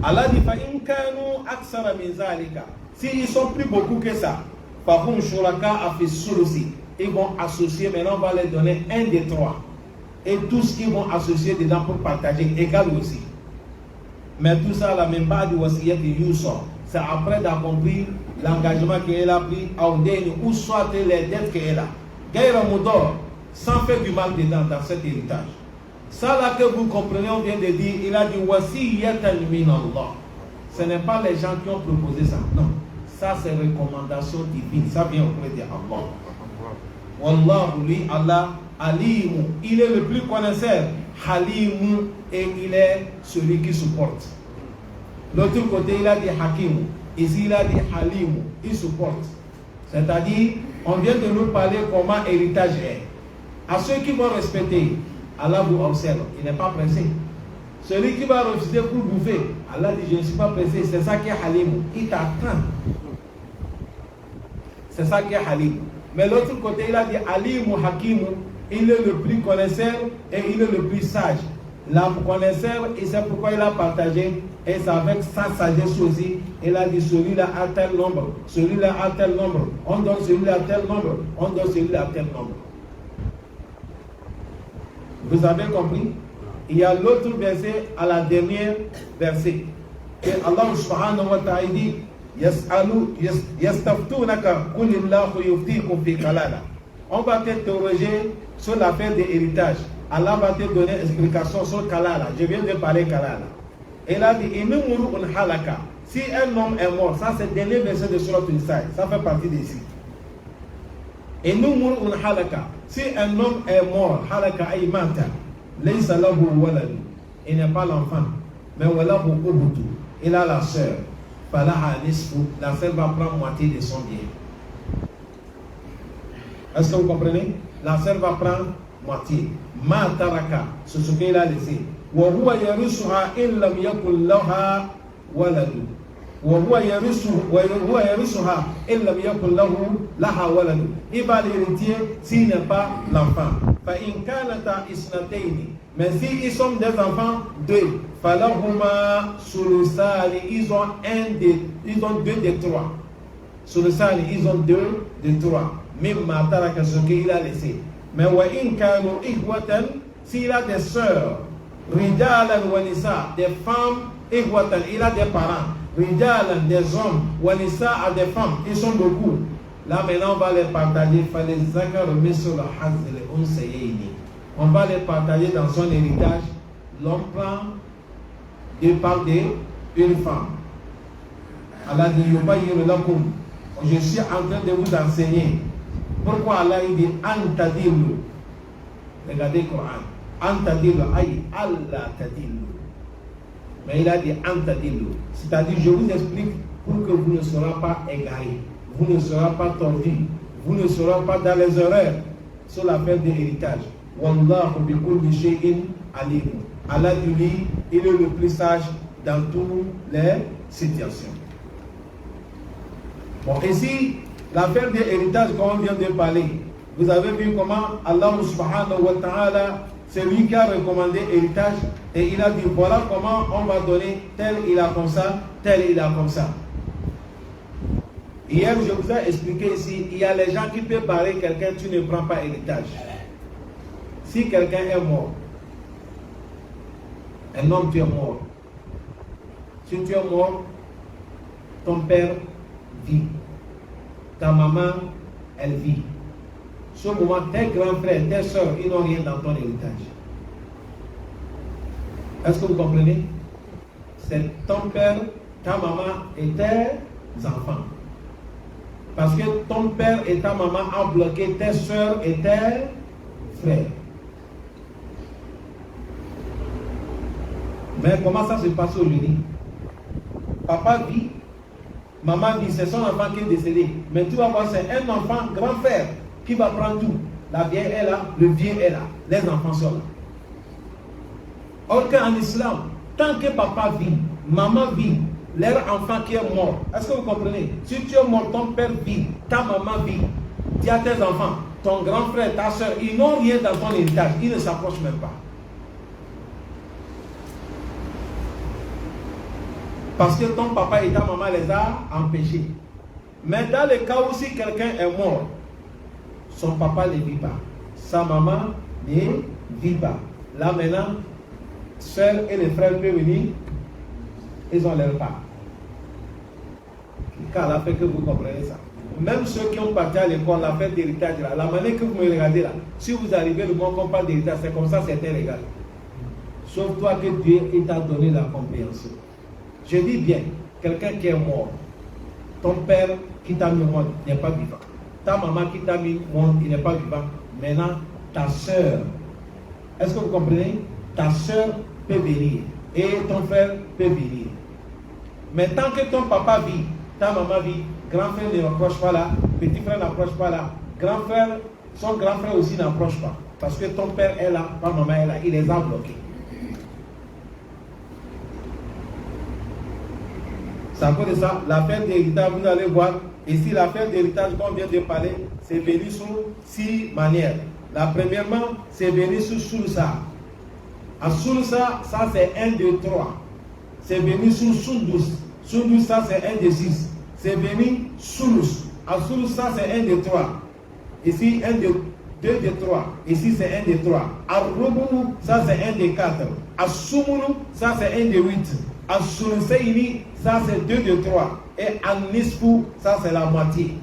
Allah dit, فَإِنْ كَانُوا أَكْثَرَ مِنْ ذَلِكَ. S'ils sont plus beaucoup que ça, فَهُمْ شُرَكَاءَ فِي الثُّلُثِ. Ils vont associer, maintenant on va les donner un des trois. Et tous ils vont associer dedans pour partager, égal aussi. Mais tout ça, la même part du wasiyat de Youssef, c'est après d'accomplir l'engagement qu'elle a pris, ou soit les dettes qu'elle a. Gaïra Moudor, sans faire du mal dedans dans cet héritage. Ça là que vous comprenez, on vient de dire, il a dit wasiyatan min Allah. Ce n'est pas les gens qui ont proposé ça, non. Ça c'est recommandation divine, ça vient auprès de Allah. Wallahu lui, Allah, Alimu, il est le plus connaisseur, Halimu, et il est celui qui supporte. L'autre côté, il a dit Hakimu, ici il a dit Halimu, il supporte. C'est-à-dire, on vient de nous parler comment héritage est. À ceux qui vont respecter, Allah vous observe, il n'est pas pressé. Celui qui va refuser pour bouffer, Allah dit je ne suis pas pressé, c'est ça qui est Halim, il t'attend. C'est ça qui est Halim. Mais l'autre côté, il a dit Alim ou Hakim, il est le plus connaisseur et il est le plus sage. La connaisseur, et c'est pourquoi il a partagé, et c'est avec sa sagesse aussi, il a dit celui-là a tel nombre, celui-là a tel nombre, on donne celui-là à tel nombre, on donne celui-là à tel nombre. Vous avez compris? Il y a l'autre verset à la dernière verset. Et Allah subhanahu wa ta'ala dit Yastaftunaka kulillahu yuftikum fi kalala. On va t'interroger sur l'affaire de l'héritage. Allah va te donner explication sur kalala. Je viens de parler kalala. Et là dit Inumuru halaka. Si un homme est mort, ça c'est le dernier verset de Surat An-Nisa, ça fait partie d'ici. Inumuru halaka. Si un homme est mort, halaka aymanta, laysa lahu walad, il n'est pas l'enfant, mais walahu ubutu, il a la sœur, falaha nisfu, la sœur va prendre moitié de son bien. Est-ce que vous comprenez? La sœur va prendre moitié. Ma taraka, c'est ce qu'il a laissé. Wa huwa yarisuha in lam yakul laha walad. وهو يرثها إن لم يكن لها ولد. Il va l'hériter s'il n'est pas l'enfant. فإن كانتا اثنتين. Mais si ils sont des enfants, deux. فلهما ثلثان. Ils ont deux des trois. ثلثان, ils ont deux des trois. مما ترك ce qu'il a laissé. Mais وإن كانوا إخوة, s'il a des sœurs, Rijalan wa nisa, des femmes, ihwatan, il a des parents. Rijalan, des hommes, wa nisa a des femmes, ils sont beaucoup. Là maintenant on va les partager. On va les partager dans son héritage. L'homme prend deux parts d'une femme. Allah dit je suis en train de vous enseigner. Pourquoi Allah il dit antadilu? Regardez le Coran. Antadilu aïe Allah tadilu. Mais il a dit antadilu. C'est-à-dire je vous explique pour que vous ne serez pas égarés. Vous ne serez pas tordus. Vous ne serez pas dans les erreurs sur l'affaire de l'héritage. Wallahu bi kulli shay'in alim. Allah dit, il est le plus sage dans toutes les situations. Bon, ici, l'affaire de l'héritage, comme on vient de parler, vous avez vu comment Allah subhanahu wa ta'ala, c'est lui qui a recommandé l'héritage et il a dit voilà comment on va donner tel il a comme ça, tel il a comme ça. Hier, je vous ai expliqué ici, il y a les gens qui peuvent barrer quelqu'un, tu ne prends pas héritage. Si quelqu'un est mort, un homme, tu es mort. Si tu es mort, ton père vit. Ta maman, elle vit. Ce moment, tes grands frères, tes soeurs, ils n'ont rien dans ton héritage. Est-ce que vous comprenez? C'est ton père, ta maman et tes enfants. Parce que ton père et ta maman ont bloqué tes soeurs et tes frères. Mais comment ça se passe aujourd'hui? Papa vit, maman vit, c'est son enfant qui est décédé. Mais tu vas voir, c'est un enfant grand frère qui va prendre tout. La vieille est là, le vieux est là, les enfants sont là. Or qu'en islam, tant que papa vit, maman vit, leur enfant qui est mort, est-ce que vous comprenez? Si tu es mort, ton père vit, ta maman vit, tu as tes enfants, ton grand frère, ta soeur, ils n'ont rien dans ton héritage, ils ne s'approchent même pas. Parce que ton papa et ta maman les a empêchés. Mais dans le cas où si quelqu'un est mort, son papa ne vit pas, sa maman ne vit pas. Là maintenant, soeurs et les frères peuvent venir, ils ont leur part. Car la fait que vous comprenez ça. Même ceux qui ont parti à l'école, la fête d'héritage, la manière que vous me regardez là, si vous arrivez le moment qu'on parle d'héritage, c'est comme ça, c'est un régal. Sauf toi que Dieu t'a donné la compréhension. Je dis bien, quelqu'un qui est mort, ton père qui t'a mis au monde n'est pas vivant. Ta maman qui t'a mis au monde, il n'est pas vivant. Maintenant, ta soeur, est-ce que vous comprenez? Ta soeur peut venir et ton frère peut venir. Mais tant que ton papa vit, ta maman vit, grand frère ne n'approche pas là, petit frère n'approche pas là, grand frère, son grand frère aussi n'approche pas. Parce que ton père est là, ta maman est là, il les a bloqués. C'est à cause de ça, l'affaire d'héritage, vous allez voir, ici l'affaire d'héritage qu'on vient de parler, c'est venu sous 6 manières. La premièrement, c'est venu sous Sulsa. À Sulsa, ça c'est 1, 2, 3. C'est venu sous Sundus. Sundus, ça c'est 1, 2, 6. C'est venu Sulus. À Sulus, ça c'est 1, 2, 3. Ici, 1, 2, 2, 3. Ici, c'est 1, 2, 3. À Rubunu, ça c'est 1, 2, 4. À Sumunu, ça c'est 1, 2, 8. À Sulseini, ça c'est 2, 2, 3. Et à Nisfu, ça c'est la moitié.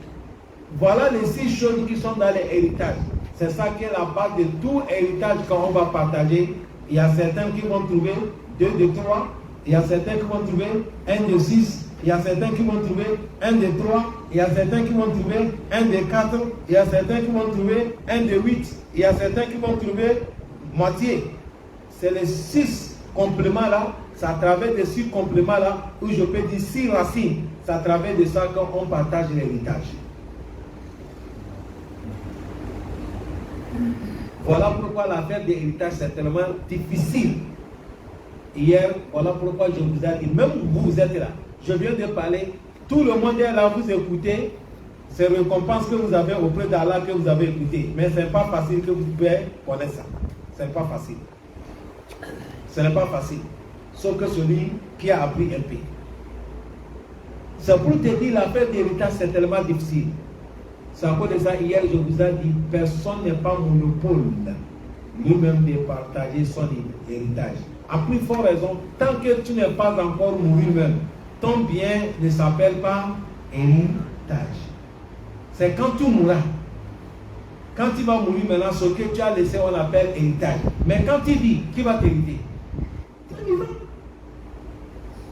Voilà les 6 choses qui sont dans les héritages. C'est ça qui est la base de tout héritage qu'on va partager. Il y a certains qui vont trouver 2, 2, 3. Il y a certains qui vont trouver 1, 2, 6. Il y a certains qui vont trouver 1, 2, 3. Il y a certains qui vont trouver 1, 2, 4. Il y a certains qui vont trouver 1, 2, 8. Il y a certains qui vont trouver moitié. C'est les 6 compléments là. C'est à travers de 6 compléments là où je peux dire 6 racines. C'est à travers de ça qu'on partage l'héritage. Voilà pourquoi l'affaire de l'héritage c'est tellement difficile. Hier, voilà pourquoi je vous ai dit, même vous êtes là. Je viens de parler, tout le monde est là, vous écoutez. C'est récompense que vous avez auprès d'Allah que vous avez écouté. Mais ce n'est pas facile que vous pouvez connaître ça. Ce n'est pas facile. Ce n'est pas facile. Sauf que celui qui a appris un peu. C'est pour te dire l'affaire d'héritage c'est tellement difficile. C'est à cause de ça, hier je vous ai dit, personne n'est pas monopole lui-même de partager son héritage. À plus forte raison, tant que tu n'es pas encore mouru même, ton bien ne s'appelle pas héritage. C'est quand tu mourras. Quand tu vas mourir maintenant, ce que tu as laissé, on appelle héritage. Mais quand tu vis, qui va t'hériter? Ton vivant.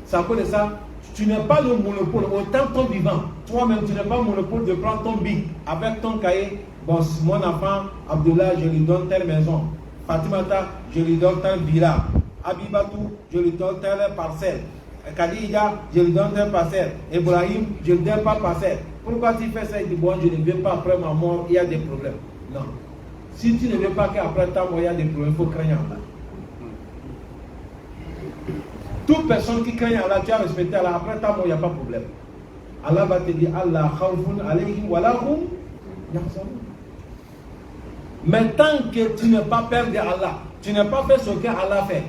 C'est à cause de ça, tu n'as pas le monopole, autant ton vivant. Toi-même, tu n'as pas le monopole de prendre ton bic avec ton cahier. Bon, mon enfant, Abdullah, je lui donne telle maison. Fatimata, je lui donne telle villa. Abibatou, je lui donne telle parcelle. Khadija, je lui donne telle parcelle. Ibrahim, je ne lui donne pas parcelle. Pourquoi tu fais ça? Il dit, bon, je ne veux pas après ma mort, il y a des problèmes. Non. Si tu ne veux pas qu'après ta mort, il y a des problèmes, il faut craindre Allah. Toute personne qui craint Allah, tu as respecté Allah, après ta mort, il n'y a pas de problème. Allah va te dire, Allah khawfun alayhim wa lahum yahzanun. Mais tant que tu n'es pas peur de Allah, tu n'as pas fait ce que Allah fait,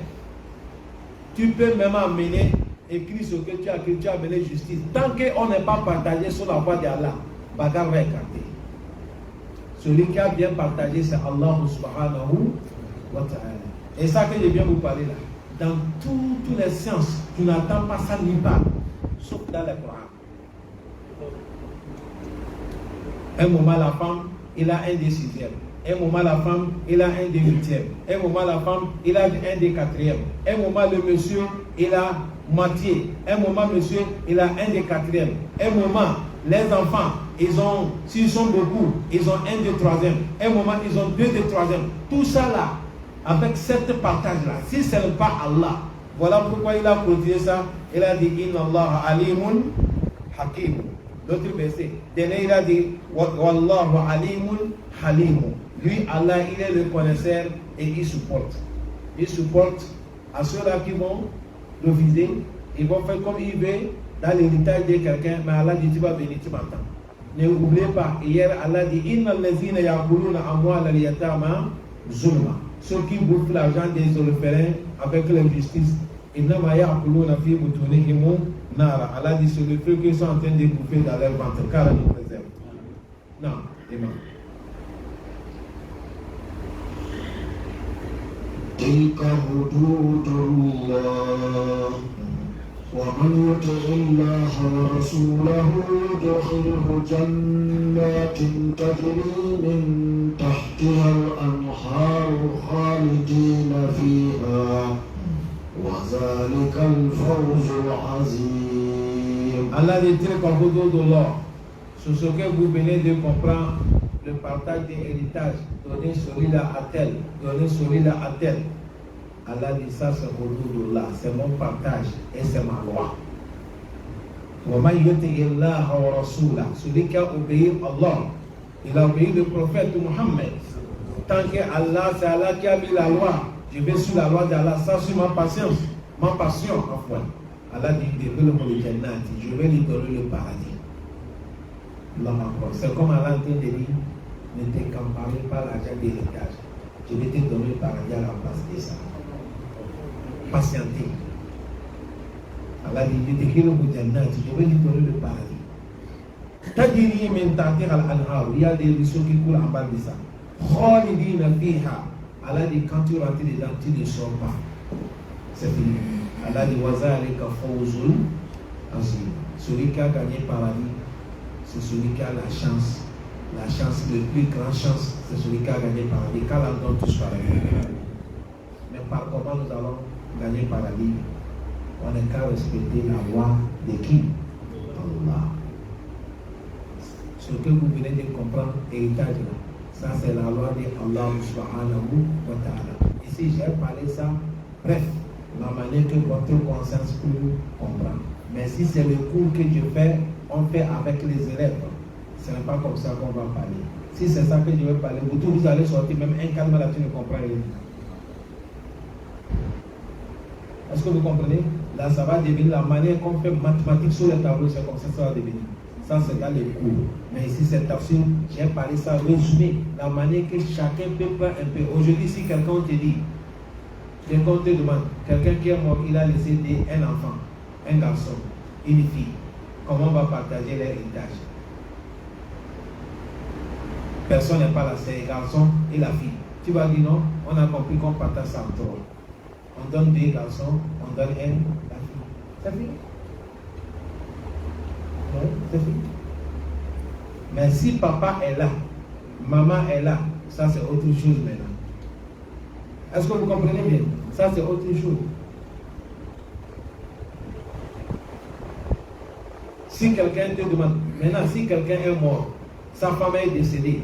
tu peux même amener, écrire ce que tu as écrit, tu as amené justice. Tant qu'on n'est pas partagé sur la voie d'Allah, bagarre va écarter. Celui qui a bien partagé, c'est Allah subhanahu wa ta'ala. Et ça que je viens vous parler là, dans toutes les sciences, tu n'attends pas ça nulle part, sauf dans le Coran. Un moment, la femme, il a un des sixièmes. Un moment, la femme, il a un des huitièmes. Un moment, la femme, il a un des quatrièmes. Un moment, le monsieur, il a moitié. Un moment, monsieur, il a un des quatrièmes. Un moment, les enfants, ils ont, s'ils sont beaucoup, ils ont un des troisièmes. Un moment, ils ont deux des troisièmes. Tout ça là, avec cette partage-là, si ce n'est pas Allah, voilà pourquoi il a produit ça. Il a dit, Inna Allah alimun hakim. L'autre verset, il a dit, Wallahu alimun halimun. Lui, Allah, il est le connaisseur et il supporte. Il supporte à ceux-là qui vont le viser. Ils vont faire comme il veut dans l'héritage de quelqu'un, mais Allah dit, tu vas venir, tu m'entends. Ne oubliez pas, hier, Allah dit, Inna allazina yakuluna amwal al-yatama zulma. Ceux qui bouffent l'argent des orphelins avec l'injustice, innama yakuluna fi butunihim nara. Allah dit, c'est le feu qu'ils sont en train de bouffer dans leur ventre, car Allah nous préserve. Non, amen. تلك حدود الله ومن يطع الله ورسوله يدخله جنات تجري من تحتها الأنهار خالدين فيها وذلك الفوز العظيم. Allah dit تلك حدود الله. C'est ce que vous venez de comprendre. Le partage des héritages, donner celui-là à tel, donner celui-là à tel. Allah dit ça, c'est Hududullah, c'est mon partage et c'est ma loi. Celui qui a obéi Allah, il a obéi le prophète Muhammad. Tant que Allah, c'est Allah qui a mis la loi, je vais sur la loi d'Allah, ça sur ma patience, ma passion, enfin. Allah dit, je vais lui donner le paradis. C'est comme Allah dit, ne te comparez pas l'argent de l'héritage. Je vais te donner le paradis à la place de ça. Patientez. Allah dit, je vais lui donner le paradis. Tajiri min tahtiha al-anhar. Il y a des ruisseaux qui coulent en bas de ça. Khalidina fiha. Allah dit, quand tu rentres dedans, tu ne sors pas. C'est fini. Allah dit, wa zalika fawzul azim. Celui qui a gagné le paradis, c'est celui qui a la chance. La chance, le plus grande chance, c'est celui qui a gagné le paradis. Quand la donne tous paradis. Mais par comment nous allons gagner le paradis? On n'est qu'à respecter la loi de qui? Allah. Ce que vous venez de comprendre, héritage là, ça c'est la loi de Allah subhanahu wa ta'ala. Ici j'ai parlé ça, bref, la manière que votre conscience peut comprendre. Mais si c'est le cours que je fais, on fait avec les élèves. Ce n'est pas comme ça qu'on va parler. Si c'est ça que je vais parler, vous allez sortir, même un calme là, tu ne comprends rien. Est-ce que vous comprenez? Là, ça va devenir la manière qu'on fait mathématiques sur le tableau, c'est comme ça que ça va devenir. Ça, c'est dans les cours. Mais ici, c'est tafsir, j'ai parlé ça, résumé, la manière que chacun peut prendre un peu. Aujourd'hui, si quelqu'un te dit, quelqu'un te demande, quelqu'un qui est mort, il a laissé un enfant, un garçon, une fille. Comment on va partager l'héritage? Personne n'est pas là, c'est les garçons et la fille. Tu vas dire non, on a compris qu'on partage ça en trop. On donne 2 garçons, on donne 1 la fille. C'est fini. Oui, c'est fini. Mais si papa est là, maman est là, ça c'est autre chose maintenant. Est-ce que vous comprenez bien? Ça c'est autre chose. Si quelqu'un te demande, maintenant si quelqu'un est mort, sa femme est décédée,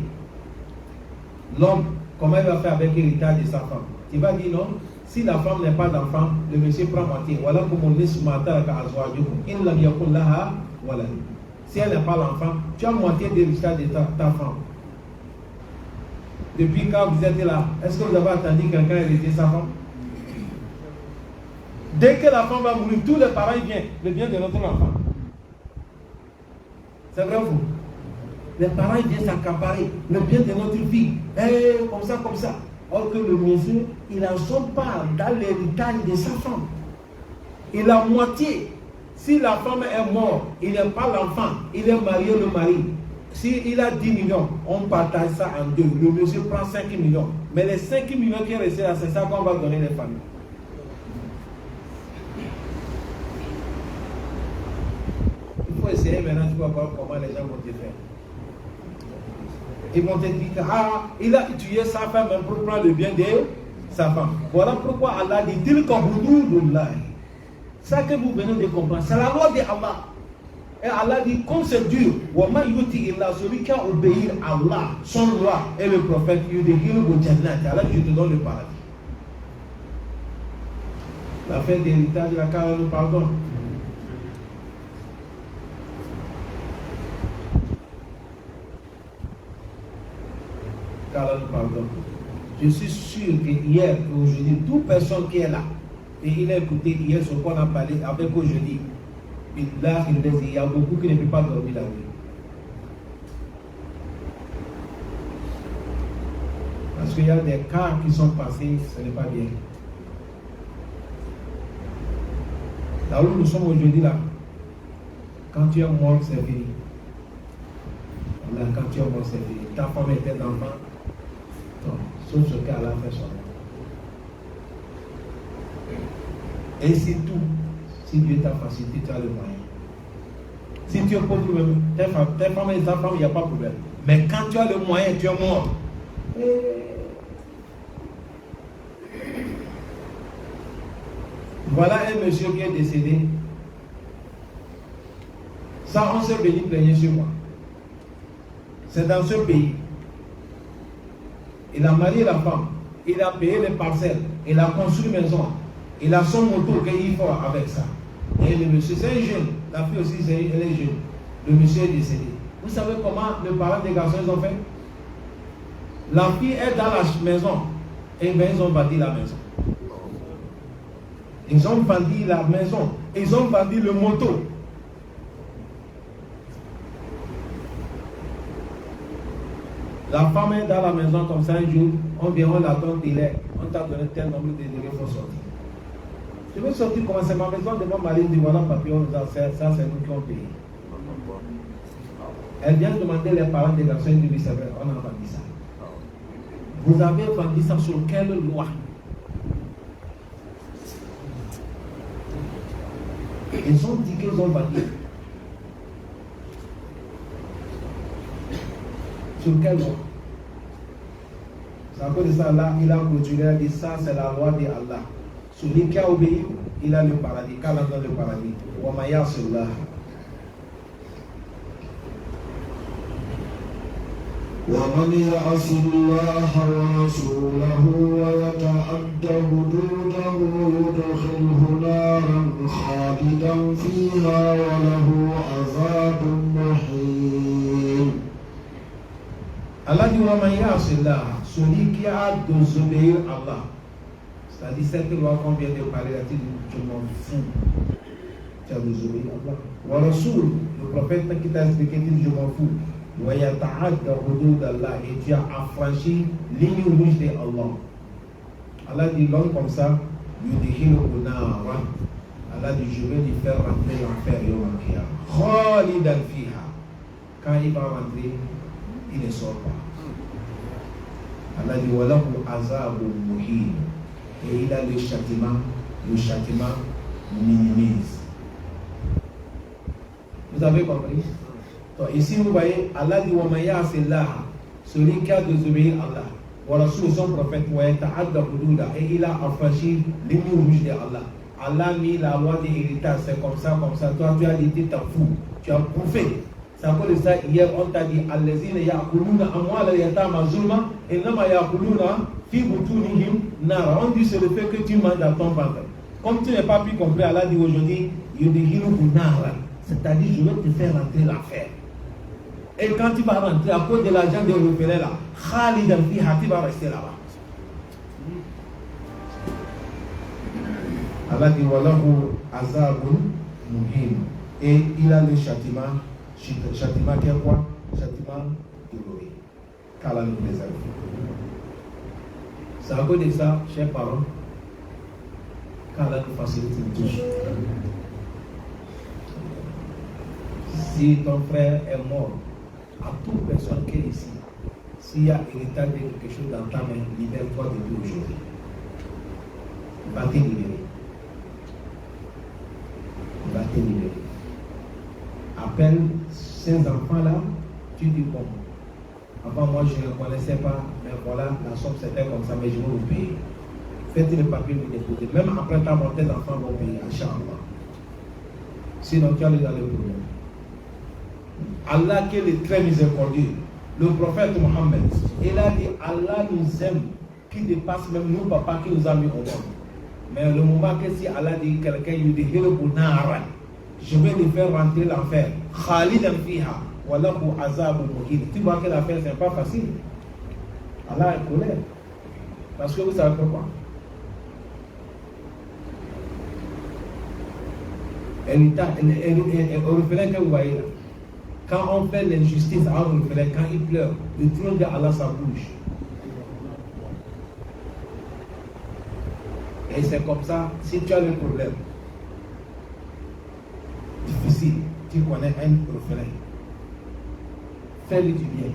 l'homme, comment il va faire avec l'héritage de sa femme? Tu vas dire non, si la femme n'est pas d'enfant, le monsieur prend moitié. Voilà comment on laisse matin à voilà. Si elle n'est pas l'enfant, tu as moitié de l'héritage de ta femme. Depuis quand vous êtes là, est-ce que vous avez attendu que quelqu'un hériter sa femme? Dès que la femme va mourir, tous les parents viennent, le bien de notre enfant. C'est vrai ou faux? Les parents viennent s'accaparer le bien de notre fille. Comme ça. Or que le monsieur, il n'en sort pas dans l'héritage de sa femme. Il a moitié. Si la femme est morte, il n'est pas l'enfant, il est marié le mari. S'il a 10 millions, on partage ça en 2. Le monsieur prend 5 millions. Mais les 5 millions qui restent là, c'est ça qu'on va donner les familles. Il faut essayer maintenant, tu vas voir comment les gens vont te faire. Ils vont te dire, il a tué sa femme pour prendre le bien de sa femme. Voilà pourquoi Allah dit, ça que vous venez de comprendre, c'est la loi de Allah. Et Allah dit, comme c'est dur, celui qui a obéi à Allah, son loi et le prophète, Allah, je te donne le paradis. La fin d'héritage, la carrière nous pardonne. Pardon. Je suis sûr que hier et aujourd'hui, toute personne qui est là, et il a écouté hier ce qu'on a parlé avec aujourd'hui, il y a beaucoup qui ne peuvent pas dormir la nuit. Parce qu'il y a des cas qui sont passés, ce n'est pas bien. Là où nous sommes aujourd'hui, là, quand tu es mort, c'est fini. Là, quand tu es mort, c'est fini. Ta femme était d'enfant. Sauf ce qu'Allah fait son nom. Et c'est tout. Si Dieu t'a facilité, tu as le moyen. Si tu es pauvre, même, ta femme et ta femme, il n'y a pas de problème. Mais quand tu as le moyen, tu es mort. Voilà un monsieur qui est décédé. Ça, on s'est venu plaigner sur moi. C'est dans ce pays. Il a marié la femme, il a payé les parcelles, il a construit une maison, il a son moto qu'il faut avec ça. Et le monsieur, c'est un jeune, la fille aussi, elle est jeune. Le monsieur est décédé. Vous savez comment les parents des garçons ils ont fait? La fille est dans la maison, et bien ils ont vendu la maison. Ils ont vendu la maison, ils ont vendu le moto. La femme est dans la maison comme ça un jour, on vient, on l'attend, on t'a donné tel nombre de délais pour sortir. Je veux sortir comment c'est ma maison de mon mari, dit voilà papier, ça c'est nous qui ont payé. Elle vient demander les parents des garçons, ils disent c'est vrai, on a vendu ça. Vous avez vendu ça sur quelle loi? Ils ont dit qu'ils ont vendu. Sur quelle loi? C'est à cause de ça, là, il a clôturé, il a dit ça, c'est la loi de Allah. Celui qui a obéi, il a le paradis. Qu'Allah donne le paradis. Wa ma ya'sillah. ومن يعص الله ورسوله ويتعد حدوده يدخله نارا خالدا فيها وله عذاب مهين. Allah dit wa man ya'sillah, celui qui a désobéi à Allah. C'est-à-dire cette loi qu'on vient de parler, là, je m'en fous. Tu as désobéi à Allah. Wa rasoul, le prophète qui t'a expliqué, dit je m'en fous. Et tu as affranchi ligne rouge de Allah. Allah dit l'homme comme ça, Allah dit je vais lui faire rentrer l'enfer et l'enfer. Quand il va rentrer, il ne sort pas. Allah dit Walahu azabun muhin. Et il a le châtiment minimise. Vous avez compris? Donc ici vous voyez, Allah dit Wa maya asillah, celui qui a désobéi à Allah, wa rasul son prophète, wa yata'adda hududa, et il a affranchi les lignes rouges de Allah. Allah a mis la loi de l'héritage, c'est comme ça. Toi, tu as dit, tu t'en fous. Tu as bouffé. C'est à cause de ça, hier, on t'a dit, Allazina ya'kuluna amwala yatama zulma, innama ya'kuluna fi butunihim nara. On dit, c'est le fait que tu manges dans ton ventre. Comme tu n'as pas pu comprendre, Allah dit aujourd'hui, yudihilu nara. C'est-à-dire, je vais te faire rentrer l'affaire. Et quand tu vas rentrer, à cause de l'argent de l'orphelin là, khalidan fiha, tu vas rester là-bas. Allah dit Walahu azabun muhim. Et il a le châtiment qui est quoi? Châtiment douloureux. Qu'Allah nous préserve. C'est à cause de ça, chers parents, qu'Allah nous facilite tout. Si ton frère est mort, à toute personne qui est ici, s'il y a héritage de quelque chose dans ta main, libère-toi depuis aujourd'hui. Va te libérer. Va te libérer. Appelle ces enfants-là, tu dis bon. Avant moi je ne connaissais pas, mais voilà, la somme c'était comme ça, mais je vais vous payer. Faites le papier, vous déposez. Même après ta mort, tes enfants vont payer, Inch'Allah. Sinon tu allais dans le problème. Allah qui est le très miséricordieux, le prophète Mohammed, il a dit Allah nous aime, qui dépasse même nous, papa, qui nous a mis au monde. Mais le moment que si Allah dit quelqu'un, il dit je vais lui faire rentrer l'enfer. Khalidan fiha, walahu azabun muhin. Tu vois que l'affaire c'est pas facile. Allah est colère. Parce que vous savez pourquoi? Orphelin que vous voyez là, quand on fait l'injustice à un orphelin, quand il pleure, le trône d'Allah ça bouge. Et c'est comme ça, si tu as le problème difficile, tu connais un orphelin, fais-lui du bien.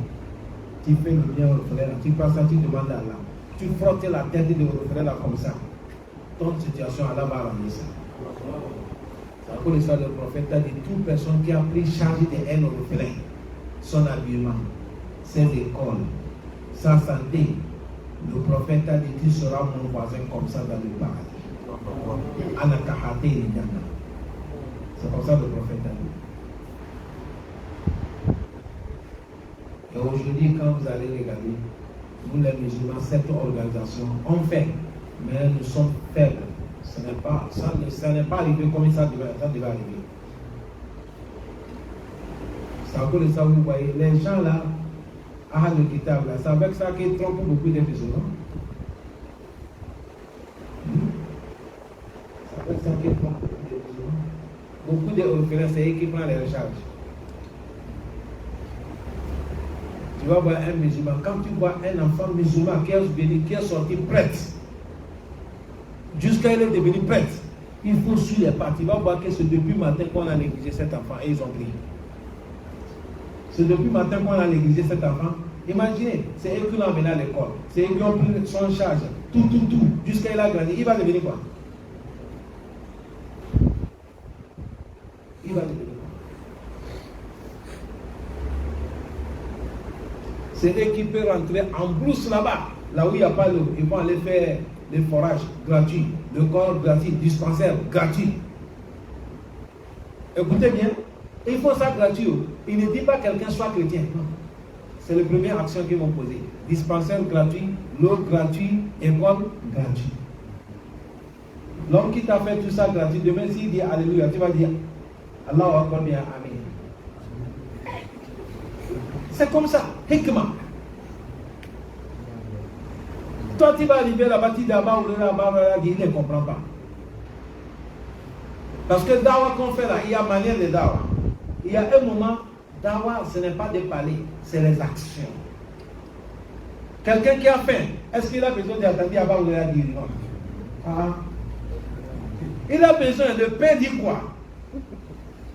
Tu fais le bien au orphelin, tu passes ça, tu demandes à Allah. Tu frottes la tête de l'orphelin là comme ça. Ton situation, Allah va ramener ça. C'est à cause de ça, le prophète a dit toute personne qui a pris charge de un orphelin, son habillement, ses écoles, sa santé, le prophète a dit tu seras mon voisin comme ça dans le paradis. C'est comme ça le prophète a dit. Et aujourd'hui, quand vous allez regarder, nous les musulmans, cette organisation, on fait, mais nous sommes faibles. Ça n'est pas arrivé comme ça devait arriver. C'est à cause de ça, vous voyez, les gens là, le kitab là, c'est avec ça qu'ils trompent beaucoup de musulmans. C'est avec ça qu'ils trompent beaucoup de musulmans. Beaucoup d'orphelins, c'est eux qui prennent les recharges. Tu vas voir un musulman, quand tu vois un enfant musulman qui est sorti prêtre, jusqu'à il est devenu prêtre, il faut suivre les pas. Tu vas voir que c'est depuis le matin qu'on a négligé cet enfant et ils ont pris. C'est depuis le matin qu'on a négligé cet enfant. Imaginez, c'est eux qui l'ont amené à l'école, c'est eux qui ont pris son charge, tout, jusqu'à il a grandi. Il va devenir quoi? Il va devenir quoi? C'est eux qui peuvent rentrer en brousse là-bas, là où il n'y a pas d'eau. Ils vont aller faire des forages gratuits, le corps gratuit, dispensaire gratuit. Écoutez bien, ils font ça gratuit. Il ne dit pas que quelqu'un soit chrétien. Non. C'est la première action qu'ils vont poser. Dispensaire gratuit, l'eau gratuite, école gratuite. L'homme qui t'a fait tout ça gratuit, demain s'il dit Alléluia, tu vas dire Allah Akbar bien, Amen. C'est comme ça, hikmah. Toi, tu vas arriver là-bas, tu d'abord ou là-bas, il ne comprend pas. Parce que dawa qu'on fait là, il y a manière de dawa. Il y a un moment, dawa, ce n'est pas des palais, c'est les actions. Quelqu'un qui a faim, est-ce qu'il a besoin d'attendre avant ou là dire non? Il a besoin, le pain dit quoi?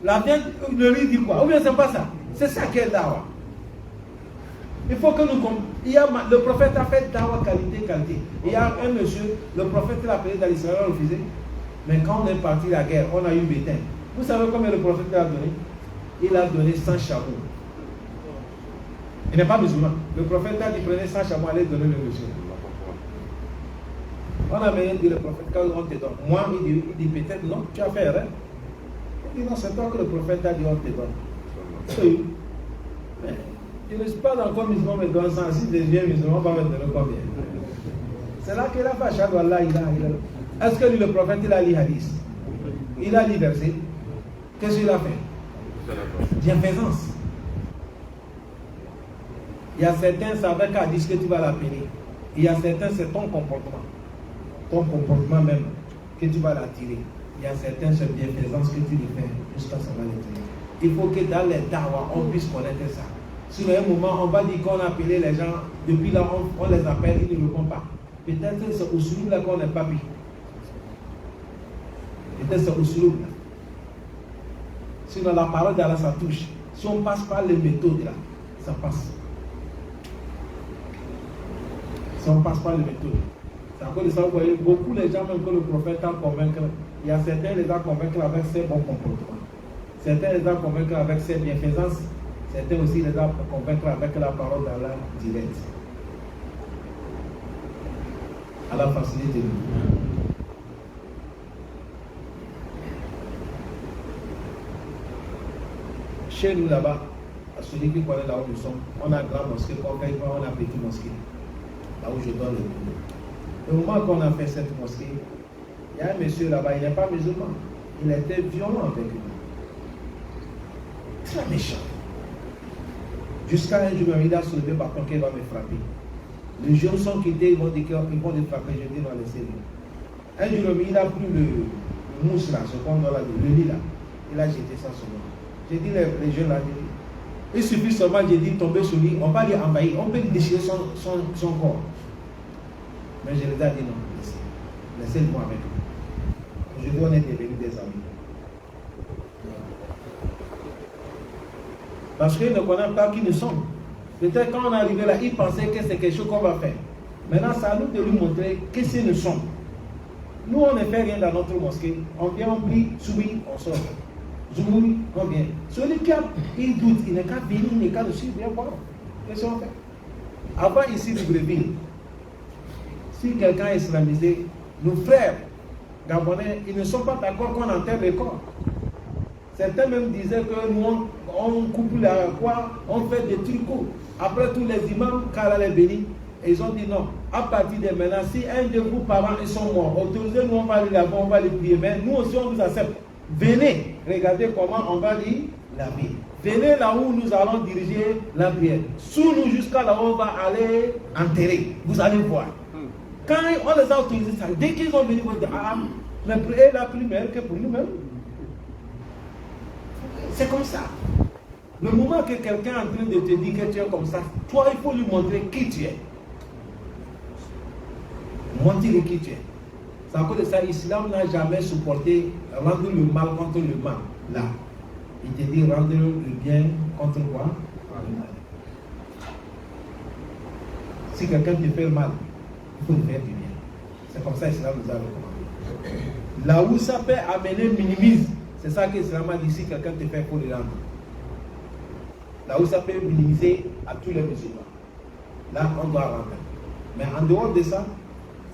La viande, le riz dit quoi? Ou bien c'est pas ça? C'est ça qu'est dawa. Il faut que nous comprenions. Le prophète a fait dawa qualité. Il y a un monsieur, le prophète l'a appelé dans l'Israël, on refusé. Mais quand on est parti à la guerre, on a eu bétain. Vous savez combien le prophète a donné? Il a donné 100 chameaux. Il n'est pas musulman. Le prophète a dit prenez 100 chameaux, allez donner le monsieur. On a même dit le prophète quand on te donne. Moi, il dit peut-être non, tu as fait erreur. Il dit non, c'est toi que le prophète a dit on te donne. Oui. Mais je ne suis pas encore musulman, mais dans 100, si je deviens musulman, on va me donner combien? C'est là qu'il a fait Ashhadu an la ilaha illallah. Est-ce que lui, le prophète, il a lu hadith? Il a lu verset. Qu'est-ce qu'il a fait? Bienfaisance. Il y a certains, c'est avec hadith que tu vas l'appeler. Il y a certains, c'est ton comportement. Ton comportement même, que tu vas l'attirer. Il y a certains, c'est bienfaisance que tu lui fais jusqu'à ce moment là. Il faut que dans les dawa, on puisse connaître ça. Sur un moment, on va dire qu'on a appelé les gens, depuis là, on les appelle, ils ne répondent pas. Peut-être que c'est au sulub là qu'on n'est pas pris. Peut-être c'est au sulub là. Sinon, la parole d'Allah, ça touche. Si on passe par les méthodes là, ça passe. Si on passe par les méthodes. C'est à cause de ça, vous voyez, beaucoup les gens, même que le prophète a convaincu, il y a certains les a convaincus avec ses bons comportements. Certains les a convaincus avec ses bienfaisances. Certains aussi les a convaincus avec la parole d'Allah directe. Allah facilite nous. Chez nous là-bas, à celui qui connaît là où nous sommes, on a grande mosquée, on a petite mosquée. Là où je donne le cours. Au moment qu'on a fait cette mosquée, il y a un monsieur là-bas, il n'est pas musulman. Il était violent avec nous. Très méchant. Jusqu'à un jour, il a soulevé par contre qu'il va me frapper. Les jeunes sont quittés, ils vont dire qu'ils vont le frapper. Je dis non, laissez-le. Un jour, il a pris le mousse là, ce qu'on doit là, le lit là. Il a jeté ça sur moi. J'ai dit les jeunes là, il suffit seulement, j'ai dit tomber sur lui, on va lui envahir, on peut lui déchirer son corps. Mais je les ai dit non, laissez-moi avec lui. Aujourd'hui, on est devenus des amis. Parce qu'ils ne connaissent pas qui nous sommes. Peut-être quand on est arrivé là, ils pensaient que c'est quelque chose qu'on va faire. Maintenant, c'est à nous de lui montrer que c'est nous sommes. Nous, on ne fait rien dans notre mosquée. On vient, on prie, sourit, on sort. Zoumouri, on vient. Celui qui a une doute, il n'est qu'à venir, il n'est qu'à nous suivre, bien voir. Qu'est-ce qu'on fait? Avant ici, Libreville, si quelqu'un est islamisé, nos frères gabonais, ils ne sont pas d'accord qu'on enterre les corps. Certains même disaient que nous, on coupe la croix, on fait des tricots. Après tous les imams, qu'Allah les bénit, et ils ont dit non. À partir de maintenant, si un de vos parents ils sont morts, autorisez-nous, on va aller là-bas, on va les prier. Mais nous aussi, on vous accepte. Venez, regardez comment on va dire la vie. Venez là où nous allons diriger la prière. Sous nous jusqu'à là où on va aller enterrer. Vous allez voir. Quand on les a autorisés, dès qu'ils ont venu, ils vont dire ah, mais prière est la plus belle que pour nous-mêmes. C'est comme ça. Le moment que quelqu'un est en train de te dire que tu es comme ça, toi, il faut lui montrer qui tu es. Montrer qui tu es. C'est à cause de ça, l'islam n'a jamais supporté rendre le mal contre le mal. Là, il te dit rendre le bien contre quoi? Le mal. Si quelqu'un te fait le mal, il faut lui faire du bien. C'est comme ça que l'islam nous a recommandé. Là où ça peut amener, minimise. C'est ça que l'islam a dit, si quelqu'un te fait pour le rendre. Là où ça peut minimiser à tous les musulmans. Là, on doit rendre. Mais en dehors de ça,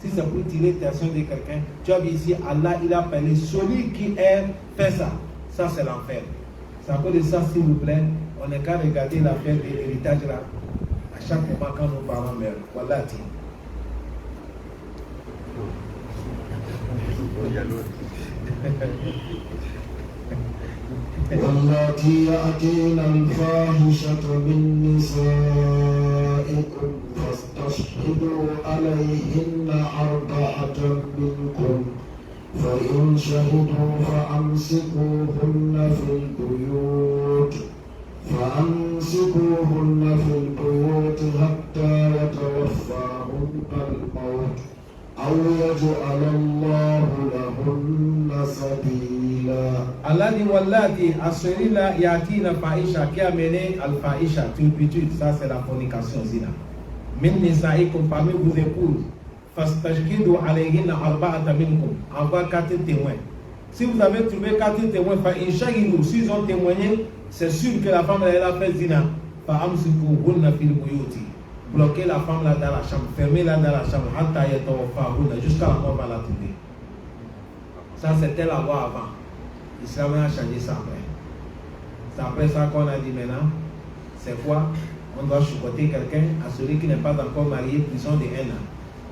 si c'est pour tirer l'attention de quelqu'un, tu as vu ici, Allah, il a parlé, celui qui est fait ça, ça c'est l'enfer. C'est à cause de ça, s'il vous plaît, on n'est qu'à regarder l'affaire de l'héritage là, à chaque moment quand nos parents meurent. Voilà, tiens. واللاتي يأتين الفاحشة من نسائكم فاستشهدوا عليهن أربعة منكم فإن شهدوا فأمسكوهن في البيوت حتى يتوفاهن الموت أو يجعل الله لهن سبيلا Allah dit Wallati, à celui-là, Yatina Faisha, qui a mené Al-Faisha, turpitude, ça c'est la fornication, zina. Min Nisaïkum, parmi vos épouses, Fastajkidu alayhinna arba'ata minkum, envoie 4 témoins. Si vous avez trouvé 4 témoins, s'ils ont témoigné, c'est sûr que la femme elle a fait zina. Bloquez la femme là dans la chambre, fermez-la dans la chambre, jusqu'à la mort va la trouver. Ça c'était la loi avant. L'islam a changé ça après. C'est après ça qu'on a dit maintenant, c'est quoi? On doit choucoter quelqu'un à celui qui n'est pas encore marié, prison de 1 an.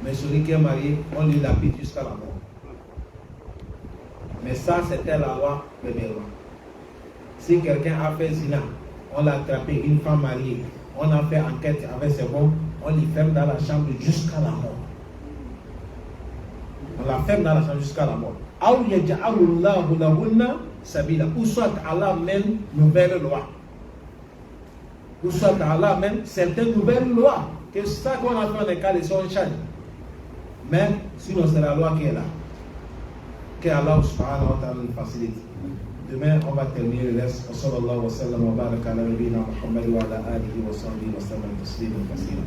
Mais celui qui est marié, on lui lapide jusqu'à la mort. Mais ça, c'était la loi premièrement. Si quelqu'un a fait zina, on l'a attrapé, une femme mariée, on a fait enquête avec ses bons, on l'y ferme dans la chambre jusqu'à la mort. On la ferme dans la chambre jusqu'à la mort. Ou soit Allah mène une nouvelle loi. Ou soit Allah mène certaines nouvelles lois. Que c'est ça qu'on a fait dans les cas de son change. Mais sinon, c'est la loi qui est là. Que Allah subhanahu wa ta'ala nous facilite. Demain, on va terminer le reste. Wa sallallahu wa sallam wa baraka ala nabina Muhammad wa ala alihi wa sahbihi wa sallam taslima kaseera.